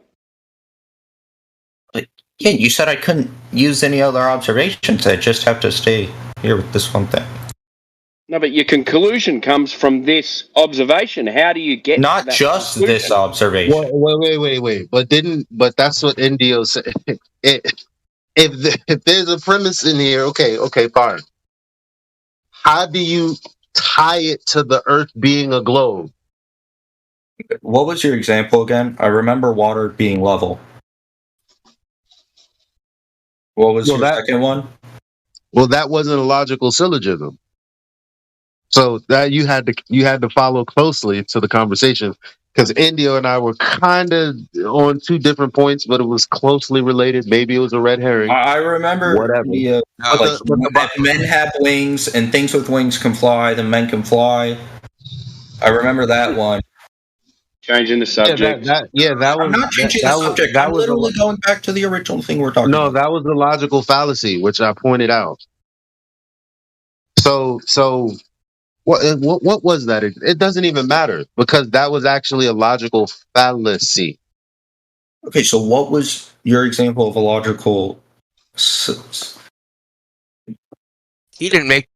D: But yeah, you said I couldn't use any other observations. I just have to stay here with this one thing.
G: No, but your conclusion comes from this observation. How do you get to
D: Not
G: that
D: just
G: conclusion?
D: this observation.
F: Wait. But that's what Indio said. If there's a premise in here, okay, fine. How do you tie it to the Earth being a globe?
D: What was your example again? I remember water being level. What was your second one?
F: Well, that wasn't a logical syllogism. So that you had to follow closely to the conversation, because Indio and I were kind of on two different points, but it was closely related. Maybe it was a red herring.
D: I remember
F: Whatever.
D: the if men have wings and things with wings can fly, then men can fly. I remember that one.
G: Changing the subject.
F: That
D: I'm
F: was
D: not changing the subject. I'm literally going back to the original thing we're talking about.
F: No, that was the logical fallacy, which I pointed out. So what was that? It doesn't even matter, because that was actually a logical fallacy.
D: Okay, so what was your example of a logical?
B: He didn't make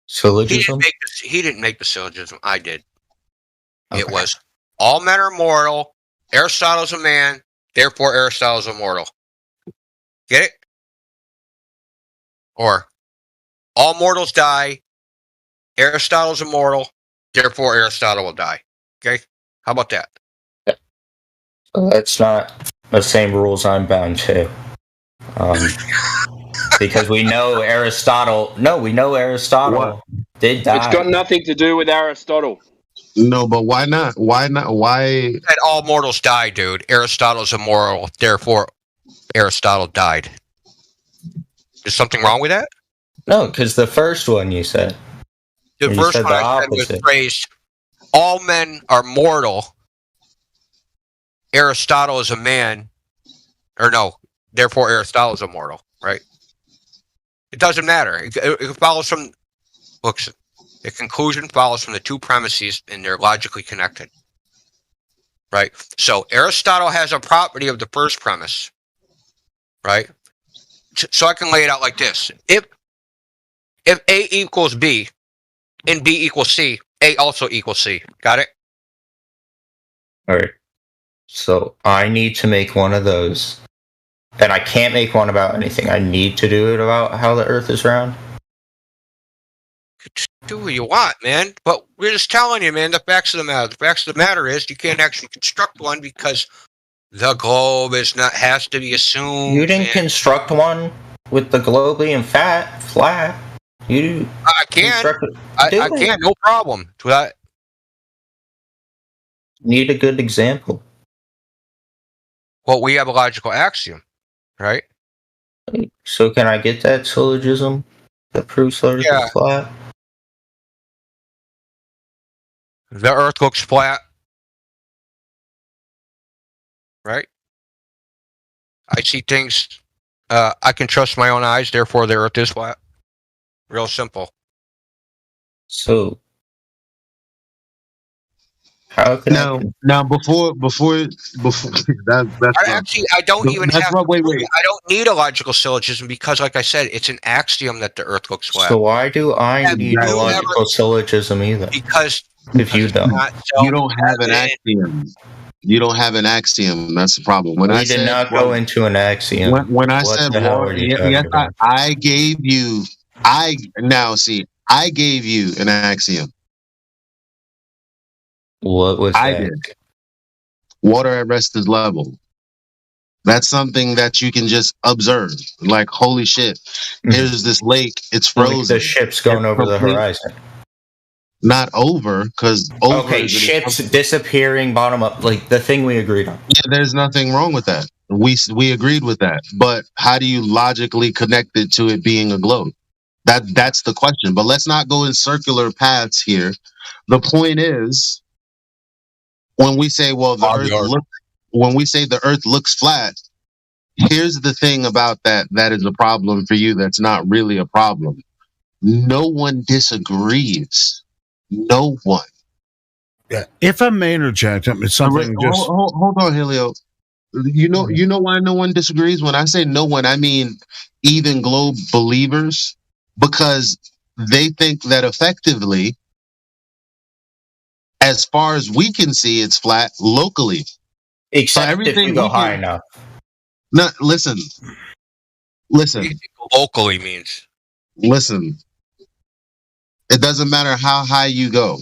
D: syllogism.
B: He didn't make the syllogism. I did.
D: Okay.
B: It was all men are mortal. Aristotle's a man, therefore Aristotle's immortal. Get it? Or all mortals die. Aristotle's immortal, therefore Aristotle will die. Okay? How about that?
D: So that's not the same rules I'm bound to. Because we know Aristotle. No, we know Aristotle did die.
G: It's got nothing to do with Aristotle.
F: No, but why not? Why not? Why?
B: That all mortals die, dude. Aristotle's immoral, therefore Aristotle died. Is something wrong with that?
D: No, because the first one you said.
B: The first one I said was phrased, all men are mortal. Aristotle is a man. Or no, therefore Aristotle is immortal, right? It doesn't matter. It follows from books. The conclusion follows from the two premises, and they're logically connected. Right? So Aristotle has a property of the first premise. Right? so I can lay it out like this: if A equals B and B equals C, A also equals C. Got it?
D: All right. So I need to make one of those, and I can't make one about anything. I need to do it about how the Earth is round.
B: Do what you want, man. But we're just telling you, man, the facts of the matter. The facts of the matter is you can't actually construct one because the globe has to be assumed.
D: You didn't construct one with the globe being flat. You
B: I can. I can, no problem.
D: Need a good example.
B: Well, we have a logical axiom, right?
D: So can I get that syllogism that proves the Earth is flat?
B: The Earth looks flat, right? I see things. I can trust my own eyes. Therefore, the Earth is flat. Real simple.
D: So how can
F: now before that's
B: actually I don't even
F: that's
B: have.
F: wait.
B: I don't need a logical syllogism because, like I said, it's an axiom that the Earth looks flat.
D: So why do I need a logical syllogism either?
B: Because
D: if you don't,
F: you don't have an axiom. You don't have an axiom. That's the problem. When I
D: did not go into an axiom.
F: When I said water, yes, I gave you. I gave you an axiom.
D: What was
F: I
D: that?
F: did. Water at rest is level. That's something that you can just observe. Like, holy shit, here's this lake. It's frozen.
D: Like the ship's going over the horizon.
F: Not over, because
D: ships disappearing bottom up, like the thing we agreed on.
F: Yeah, there's nothing wrong with that. We agreed with that. But how do you logically connect it to it being a globe? That's the question. But let's not go in circular paths here. The point is, when we say, when we say the Earth looks flat, here's the thing about that is a problem for you. That's not really a problem. No one disagrees. No one.
L: Yeah. If I may interject, it's something just
F: hold on, Helio. You know why no one disagrees? When I say no one, I mean even globe believers, because they think that effectively, as far as we can see, it's flat locally.
D: Except if you go high enough.
F: No, listen.
B: What do you think locally means?
F: Listen. It doesn't matter how high you go.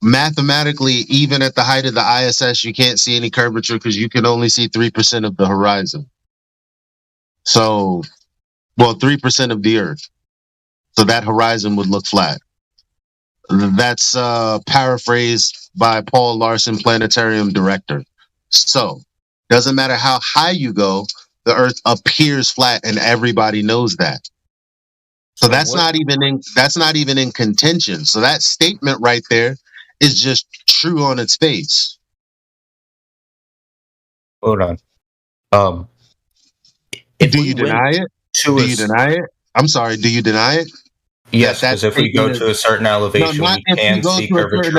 F: Mathematically, even at the height of the ISS, you can't see any curvature because you can only see 3% of the horizon. So, 3% of the Earth. So that horizon would look flat. That's paraphrased by Paul Larson, planetarium director. So, doesn't matter how high you go, the Earth appears flat, and everybody knows that. So that's not even in contention. So that statement right there is just true on its face.
D: Hold on.
F: Do you deny it? Do you deny it? I'm sorry. Do you deny it?
D: Yes, because if we go to a certain elevation, we can see curvature.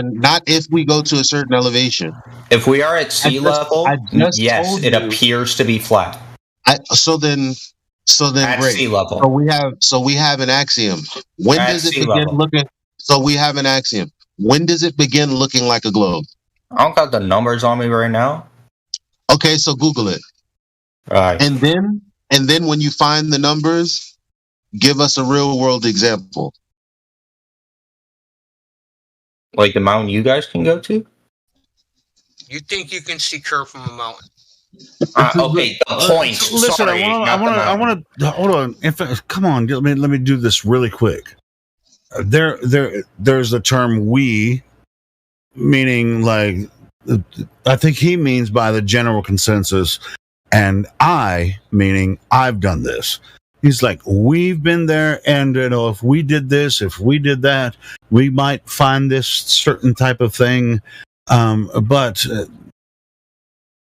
F: Not if we go to a certain elevation.
D: If we are at sea level, yes, it appears to be flat.
F: So then
D: at
F: great.
D: Sea level.
F: So we have an axiom. When does it begin looking? So we have an axiom. When does it begin looking like a globe?
D: I don't got the numbers on me right now.
F: Okay, so Google it.
D: Right.
F: And then when you find the numbers, give us a real world example.
D: Like the mountain you guys can go to?
B: You think you can see curve from a mountain?
D: Okay, the point.
L: Listen,
D: sorry,
L: I want to hold on. Come on, let me do this really quick. There's the term "we," meaning like I think he means by the general consensus, and I meaning I've done this. He's like, we've been there, and if we did this, if we did that, we might find this certain type of thing. But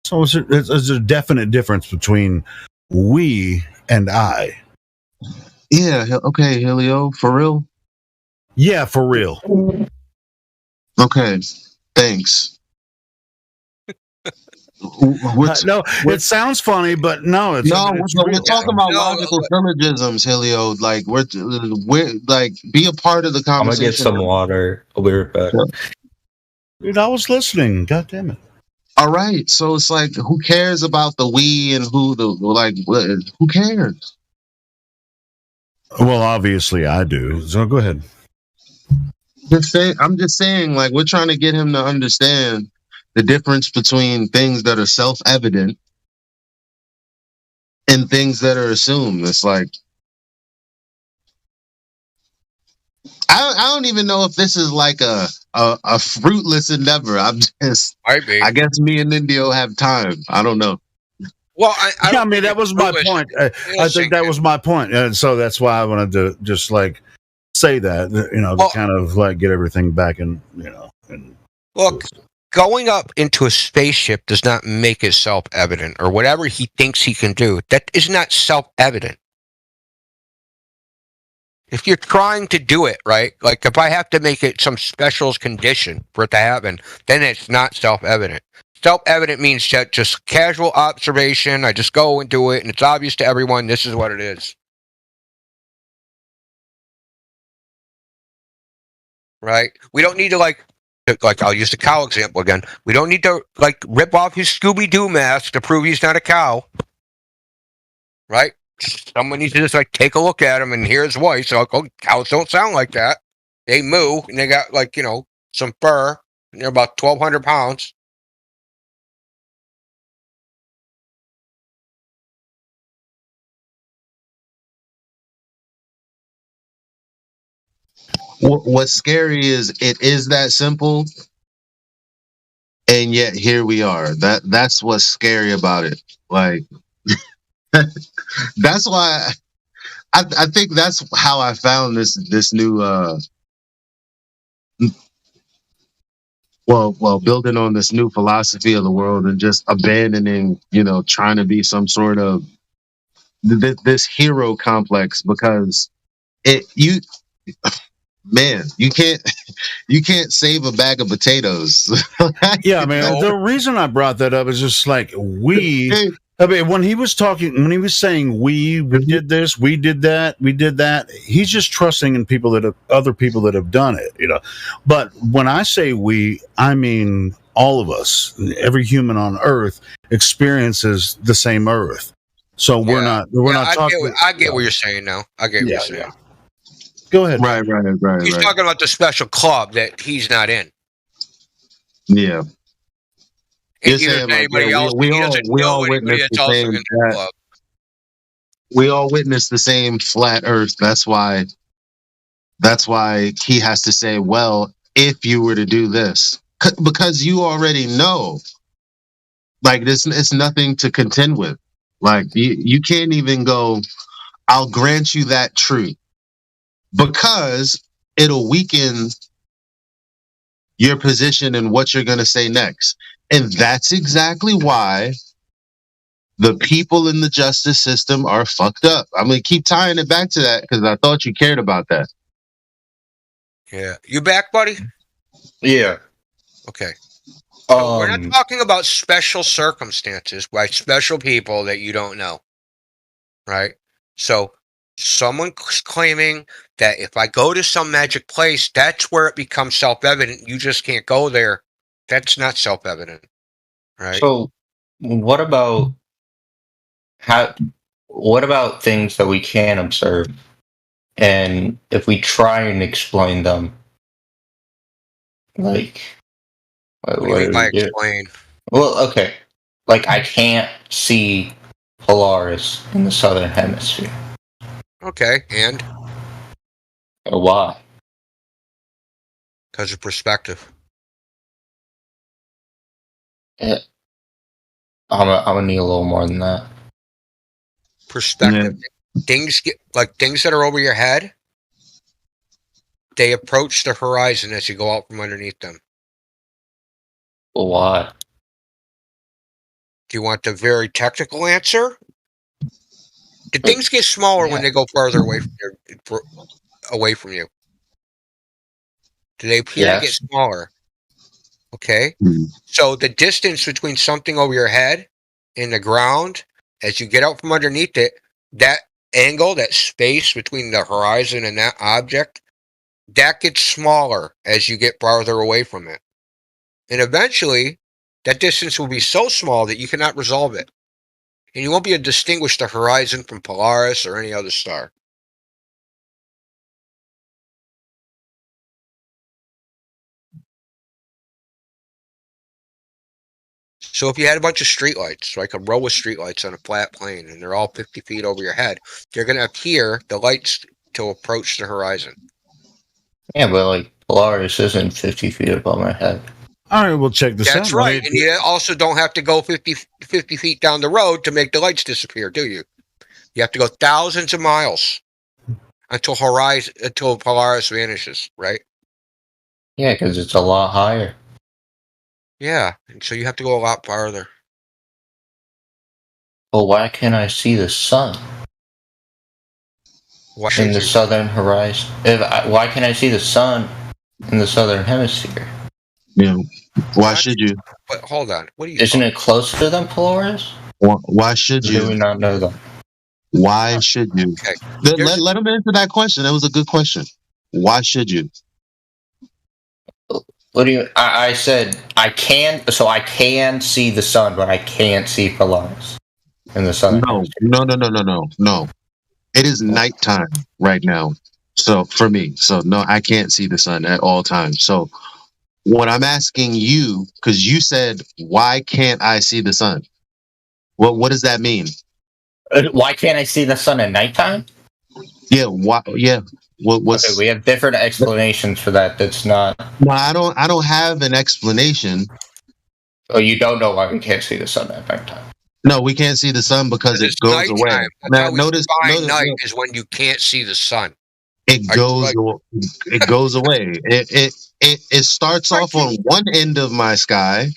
L: so there's a definite difference between we and I.
F: Yeah. Okay, Helio, for real.
L: Yeah, for real.
F: Okay. Thanks.
L: No, it sounds funny, but no, it's
F: we're
L: real.
F: talking about
B: No,
F: logical syllogisms, Helio. Like we're like be a part of the
D: I'm gonna get
F: conversation.
D: some water. I'll be right back.
L: Dude, I was listening. God damn it.
F: All right, so it's like, who cares about the we and who cares?
L: Well, obviously I do. So go ahead.
F: I'm just saying, like, we're trying to get him to understand the difference between things that are self-evident and things that are assumed. It's like, I don't even know if this is like a fruitless endeavor.
B: might be.
F: I guess me and Indio have time. I don't know.
B: Well, I
L: Yeah, I mean, that was my point. I think that was my point. And so that's why I wanted to just like say that, to kind of like get everything back in, And
B: look, going up into a spaceship does not make it self-evident, or whatever he thinks he can do. That is not self-evident. If you're trying to do it, right? Like if I have to make it some special condition for it to happen, then it's not self-evident. Self-evident means just casual observation. I just go and do it, and it's obvious to everyone this is what it is. Right? We don't need to like I'll use the cow example again. We don't need to like rip off his Scooby-Doo mask to prove he's not a cow. Right? Someone needs to just like take a look at him and hear his voice. So cows don't sound like that. They moo and they got like, some fur and they're about 1,200 pounds.
F: What's scary is it is that simple, and yet here we are. That's what's scary about it. Like that's why I think that's how I found this new building on this new philosophy of the world and just abandoning, trying to be some sort of this hero complex, because you can't save a bag of potatoes.
L: yeah, man. The reason I brought that up is just like when he was saying we did this, we did that, he's just trusting in other people that have done it, But when I say we, I mean all of us. Every human on Earth experiences the same Earth. So we're not talking.
B: I get what you're saying now. I get what you're saying.
L: Yeah. Go ahead.
F: Right.
B: He's talking about the special club that he's not in.
F: Yeah.
B: And anybody else,
F: we all witnessed the same flat Earth. That's why he has to say, well, if you were to do this, because you already know, like this, it's nothing to contend with. Like you can't even go, I'll grant you that truth, because it'll weaken your position and what you're going to say next. And that's exactly why the people in the justice system are fucked up. I'm going to keep tying it back to that because I thought you cared about that.
B: Yeah. You back, buddy?
D: Yeah.
B: Okay. So we're not talking about special circumstances by special people that you don't know. Right? So someone's claiming that if I go to some magic place, that's where it becomes self-evident. You just can't go there. That's not self-evident. Right?
D: So what about things that we can observe, and if we try and explain them, like
B: what do you mean by explain?
D: Well, okay, like I can't see Polaris in the southern hemisphere.
B: Okay, and
D: why?
B: Because of perspective.
D: I'm gonna need a little more than that.
B: Perspective. Yeah. Things that are over your head, they approach the horizon as you go out from underneath them.
D: Well, why?
B: Do you want the very technical answer? Do things get smaller when they go farther away from you? Do they appear to get smaller? Okay?
F: Mhm.
B: So the distance between something over your head and the ground, as you get out from underneath it, that angle, that space between the horizon and that object, that gets smaller as you get farther away from it. And eventually, that distance will be so small that you cannot resolve it. And you won't be able to distinguish the horizon from Polaris or any other star. So if you had a bunch of streetlights, like a row of streetlights on a flat plane, and they're all 50 feet over your head, they're going to appear, the lights, to approach the horizon.
D: Yeah, but like Polaris isn't 50 feet above my head.
L: All right, we'll check this out.
B: That's right. And you also don't have to go 50 feet down the road to make the lights disappear, do you? You have to go thousands of miles until Polaris vanishes, right?
D: Yeah, because it's a lot higher.
B: Yeah, and so you have to go a lot farther.
D: But why can't I see the sun
B: Why
D: in
B: should
D: the
B: you?
D: southern horizon? Why can't I see the sun in the southern hemisphere?
F: Yeah. Why should you?
B: But hold on. What are you
D: Isn't
B: talking
D: it closer than Polaris?
F: Why should
D: Or do we
F: you?
D: not know that?
F: Why should you?
B: Okay.
F: Let him answer that question. That was a good question. Why should you?
D: What do you? I said I can. So I can see the sun, but I can't see Polaris in the southern
F: No,
D: hemisphere.
F: no. It is nighttime right now. So for me, so no, I can't see the sun at all times. So what I'm asking you, because you said, why can't I see the sun? What does that mean?
D: Why can't I see the sun at nighttime?
F: Yeah, why? Yeah,
D: Okay,
F: what's?
D: we have different explanations for that. That's not.
F: No, I don't have an explanation.
D: Oh, you don't know why we can't see the sun at nighttime.
F: No, we can't see the sun because it
B: It's
F: goes away.
B: nighttime. That's
F: Now,
B: how we
F: notice,
B: define night is when you can't see the sun.
F: it goes, it goes away. It starts off on one end of my sky,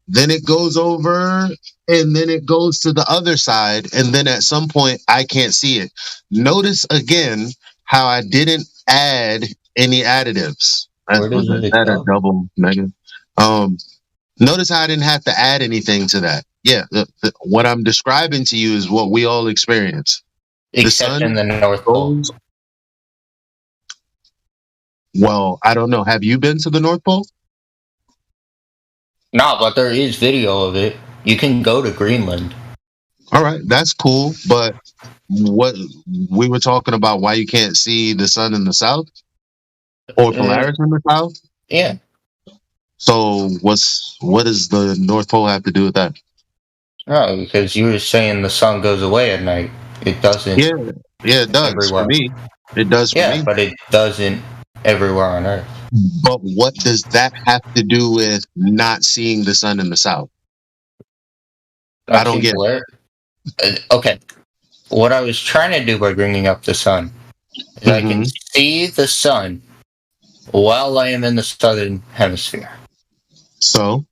F: then it goes over, and then it goes to the other side, and then at some point I can't see it. Notice again how I didn't add any additives.
D: Where does
F: Was
D: it
F: that a
D: go?
F: double negative? Notice how I didn't have to add anything to that. Yeah, what I'm describing to you is what we all experience.
D: Except in the North Pole.
F: Goes, well, I don't know. Have you been to the North Pole?
D: No, but there is video of it. You can go to Greenland.
F: All right, that's cool. But what we were talking about, why you can't see the sun in the south or Polaris in the south?
D: Yeah.
F: So what does the North Pole have to do with that?
D: No, because you were saying the sun goes away at night. It doesn't.
F: Yeah, it does
D: everywhere.
F: for me. It does for me.
D: But it doesn't everywhere on Earth.
F: But what does that have to do with not seeing the sun in the south? I don't get it.
D: Okay. What I was trying to do by bringing up the sun is I can see the sun while I am in the southern hemisphere.
F: So?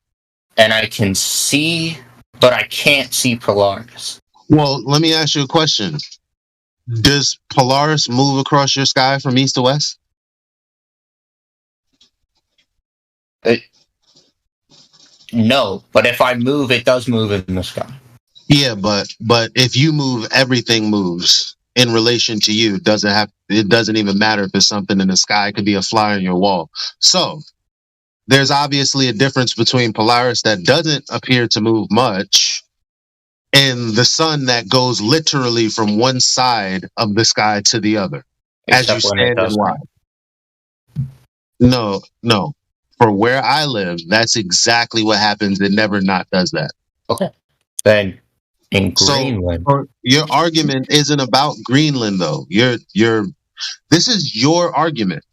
D: And I can see, but I can't see Polaris.
F: Well, let me ask you a question. Does Polaris move across your sky from east to west?
D: No, but if I move, it does move in the sky.
F: Yeah, but if you move, everything moves in relation to you. It doesn't even matter if it's something in the sky. It could be a fly on your wall. So there's obviously a difference between Polaris that doesn't appear to move much and the sun that goes literally from one side of the sky to the other.
D: Except
F: as you
D: when it
F: stand and
D: does
F: watch. No. For where I live, that's exactly what happens. It never not does that.
D: Okay. Then in Greenland.
F: So your argument isn't about Greenland though. This is your argument.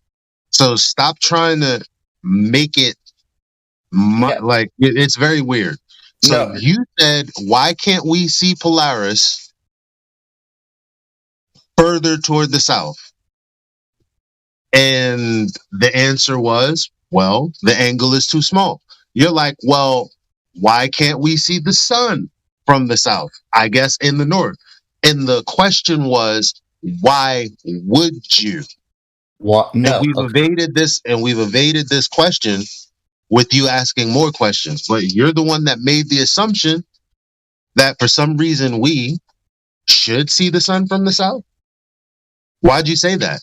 F: So stop trying to make it like it's very weird. So you said, why can't we see Polaris further toward the south? And the answer was, well, the angle is too small. You're like, well, why can't we see the sun from the south? I guess in the north. And the question was, why would you?
D: What? No.
F: And we've evaded this question with you asking more questions. But you're the one that made the assumption that for some reason we should see the sun from the south. Why'd you say that?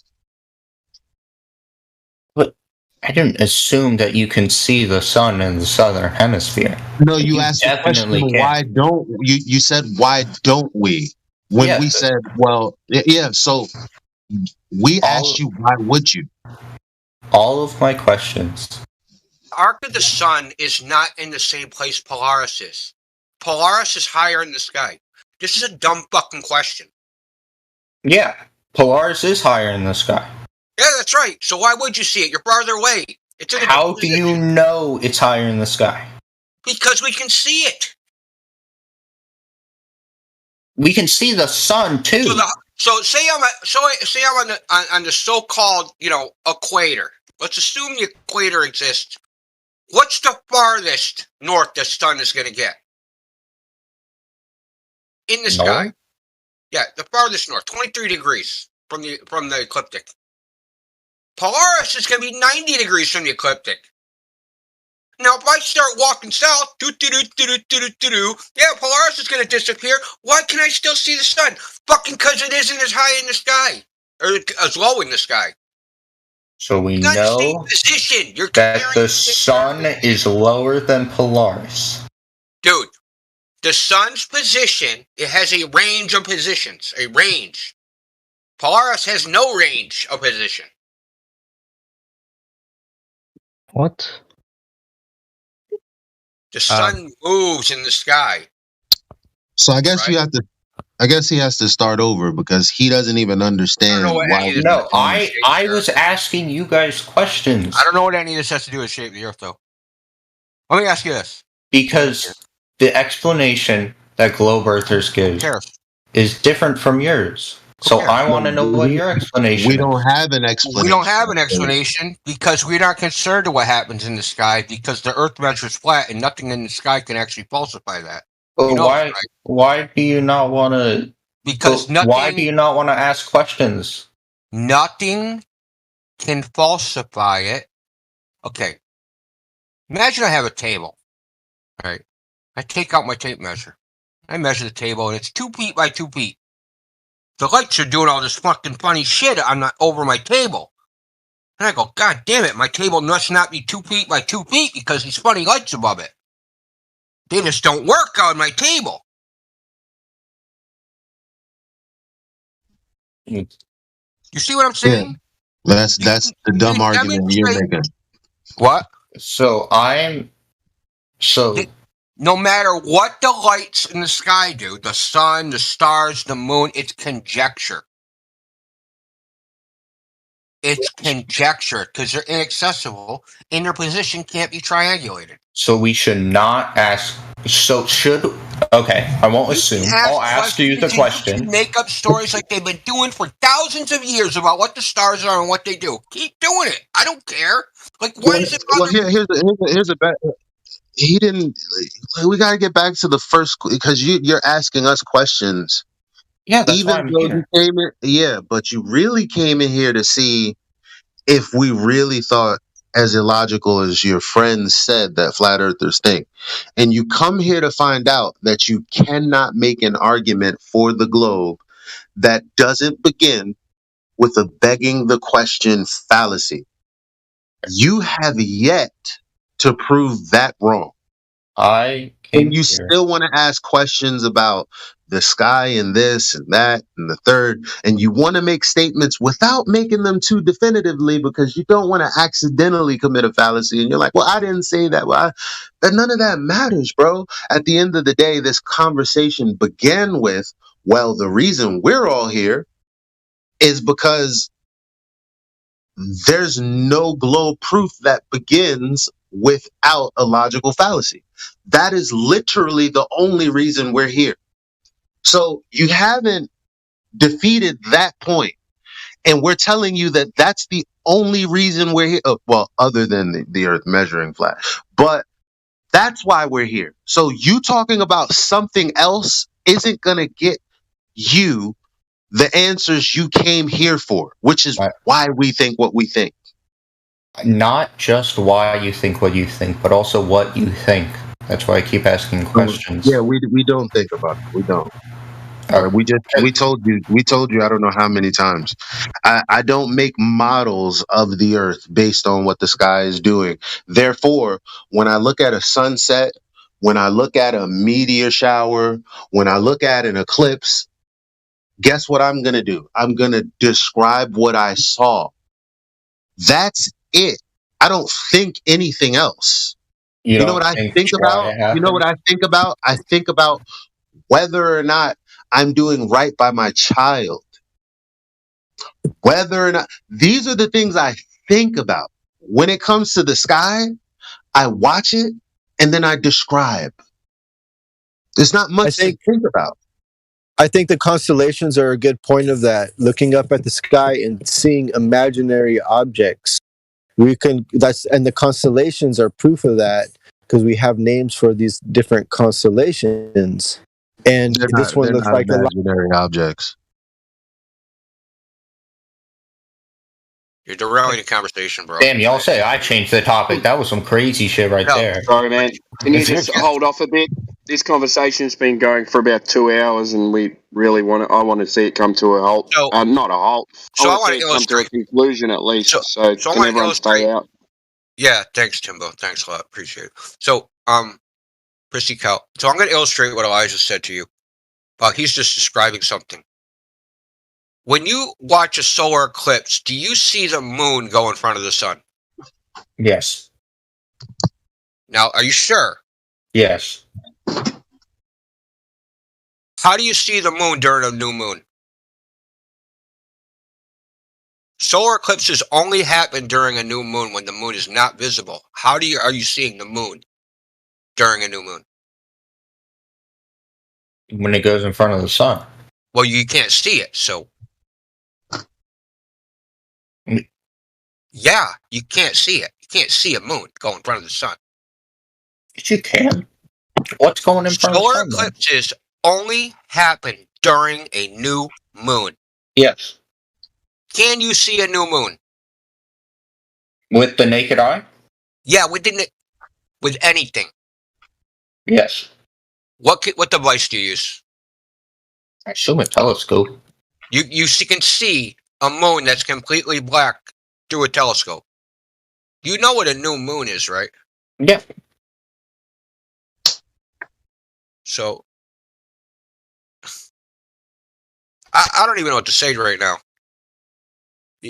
D: But I didn't assume that you can see the sun in the southern hemisphere.
F: No, you
D: You
F: asked the question,
D: definitely can.
F: why don't you? You said, why don't we? When
D: Yeah,
F: we said, well, yeah. So we asked
D: all
F: you, why would you?
D: all of my questions.
B: Arc of the sun is not in the same place Polaris is. Polaris is higher in the sky. This is a dumb fucking question.
D: Yeah, Polaris is higher in the sky.
B: Yeah, that's right. So why would you see it? You're farther away. It's in a
D: How
B: different
D: do you
B: position.
D: know it's higher in the sky?
B: Because we can see it.
D: We can see the sun too.
B: So say I'm on the so-called equator. Let's assume the equator exists. What's the farthest north the sun is going to get in the sky?
D: North?
B: Yeah, the farthest north, 23 degrees from the ecliptic. Polaris is going to be 90 degrees from the ecliptic. Now, if I start walking south, yeah, Polaris is going to disappear. Why can I still see the sun? Fucking because it isn't as high in the sky, or as low in the sky.
D: So we
B: You're
D: know
B: in the same position. You're
D: that the sun is lower than Polaris.
B: Dude, the sun's position, it has a range of positions. A range. Polaris has no range of position.
H: What?
B: The sun moves in the sky.
F: So I guess you have to. I guess he has to start over because he doesn't even understand why.
D: No, I was asking you guys questions.
B: I don't know what any of this has to do with shape of the Earth, though. Let me ask you this.
D: Because the explanation that globe earthers give is different from yours. So I want to know what your explanation
F: We
D: is.
F: don't have an explanation.
B: We don't have an explanation because we're not concerned with what happens in the sky because the Earth measures flat and nothing in the sky can actually falsify that.
D: Well, why do you not want to?
B: Because
D: why do you not want to ask questions?
B: Nothing can falsify it. Okay. Imagine I have a table. All right. I take out my tape measure. I measure the table and it's 2 feet by 2 feet. The lights are doing all this fucking funny shit over my table. And I go, God damn it, my table must not be 2 feet by 2 feet because these funny lights above it. They just don't work on my table. You see what I'm saying?
F: Yeah. That's the dumb argument you're making.
B: What?
D: No
B: matter what the lights in the sky do, the sun, the stars, the moon, it's conjecture. It's conjecture because they're inaccessible and their position can't be triangulated.
D: So we should not ask. Okay, I won't assume. I'll ask you the question.
B: You make up stories like they've been doing for thousands of years about what the stars are and what they do. Keep doing it. I don't care. Like, why is it?
F: Well, here's a bad. He didn't. We gotta get back to the first because you're asking us questions.
D: Yeah, that's why I'm here.
F: You came in, yeah, but you really came in here to see if we really thought as illogical as your friends said that flat earthers think. And you come here to find out that you cannot make an argument for the globe that doesn't begin with a begging the question fallacy. You have yet to prove that wrong. And you still want to ask questions about the sky and this and that and the third, and you want to make statements without making them too definitively because you don't want to accidentally commit a fallacy. And you're like, well, I didn't say that. But none of that matters, bro. At the end of the day, this conversation began with, well, the reason we're all here is because there's no globe proof that begins without a logical fallacy. That is literally the only reason we're here. So you haven't defeated that point, and we're telling you that that's the only reason we're here. Well, other than the Earth measuring flat, but that's why we're here. So you talking about something else isn't going to get you the answers you came here for, which is why we think what we think.
D: Not just why you think what you think, but also what you think. That's why I keep asking questions.
F: Yeah, we don't think about it. We don't.
D: Uh,
F: We told you I don't know how many times. I don't make models of the earth based on what the sky is doing. Therefore, when I look at a sunset, when I look at a meteor shower, when I look at an eclipse, guess what I'm going to do? I'm going to describe what I saw. That's it. I don't think anything else.
D: you
F: You know what
D: don't
F: I
D: think
F: think
D: why
F: about?
D: it
F: You know what
D: happened?
F: I think about? I think about whether or not I'm doing right by my child. Whether or not these are the things I think about. When it comes to the sky, I watch it and then I describe. There's not
M: I
F: much to
M: think
F: think about.
M: I think the constellations are a good point of that. Looking up at the sky and seeing imaginary objects. And the constellations are proof of that because we have names for these different constellations. And this one
F: They're
M: looks
F: not
M: like a lot.
F: imaginary objects.
B: You're derailing the conversation, bro.
D: Damn, y'all say I changed the topic. That was some crazy shit right
B: No,
D: there.
G: Sorry, man. Can you just hold off a bit? This conversation's been going for about 2 hours, and we really want to. I want to see it come to a halt.
B: so
G: Not a halt. I
B: so I
G: want to
B: want
G: see
B: to
G: it come to a
B: illustrate.
G: conclusion at
B: So
G: least. So
B: so I
G: can
B: want to
G: everyone stay
B: illustrate.
G: out?
B: Yeah, thanks, Timbo. Thanks a lot. Appreciate it. So, Prissycow. So I'm going to illustrate what Elijah said to you. He's just describing something. When you watch a solar eclipse, do you see the moon go in front of the sun?
D: Yes.
B: Now, are you sure?
D: Yes.
B: How do you see the moon during a new moon? Solar eclipses only happen during a new moon when the moon is not visible. Are you seeing the moon during a new moon?
D: When it goes in front of the sun.
B: Well, you can't see it, so
D: Mm.
B: yeah, you can't see it. You can't see a moon go in front of the sun.
D: Yes, you can. What's going in front of the
B: Solar
D: sun then?
B: eclipses only happen during a new moon.
D: Yes.
B: Can you see a new moon?
D: With the naked eye?
B: Yeah, with anything.
D: Yes.
B: What device do you use?
D: I assume a telescope.
B: You can see a moon that's completely black through a telescope. You know what a new moon is, right?
D: Yeah.
B: So I don't even know what to say right now.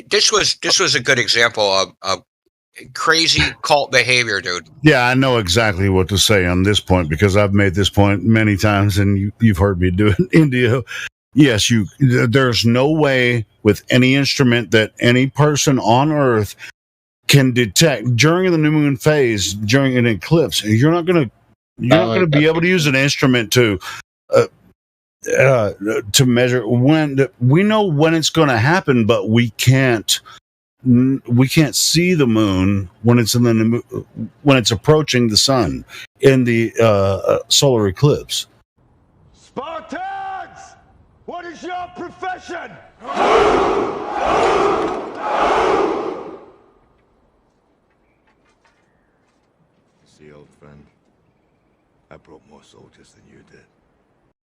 B: This was a good example of crazy cult behavior, dude.
L: Yeah, I know exactly what to say on this point because I've made this point many times, and you've heard me do it in India. Yes, there's no way with any instrument that any person on Earth can detect during the new moon phase, during an eclipse. You're not going to be able to use an instrument to measure when. We know when it's going to happen, but we can't see the moon when it's when it's approaching the sun in the solar eclipse.
N: Spartans! What is your profession?
O: See, old friend, I brought more soldiers than you did.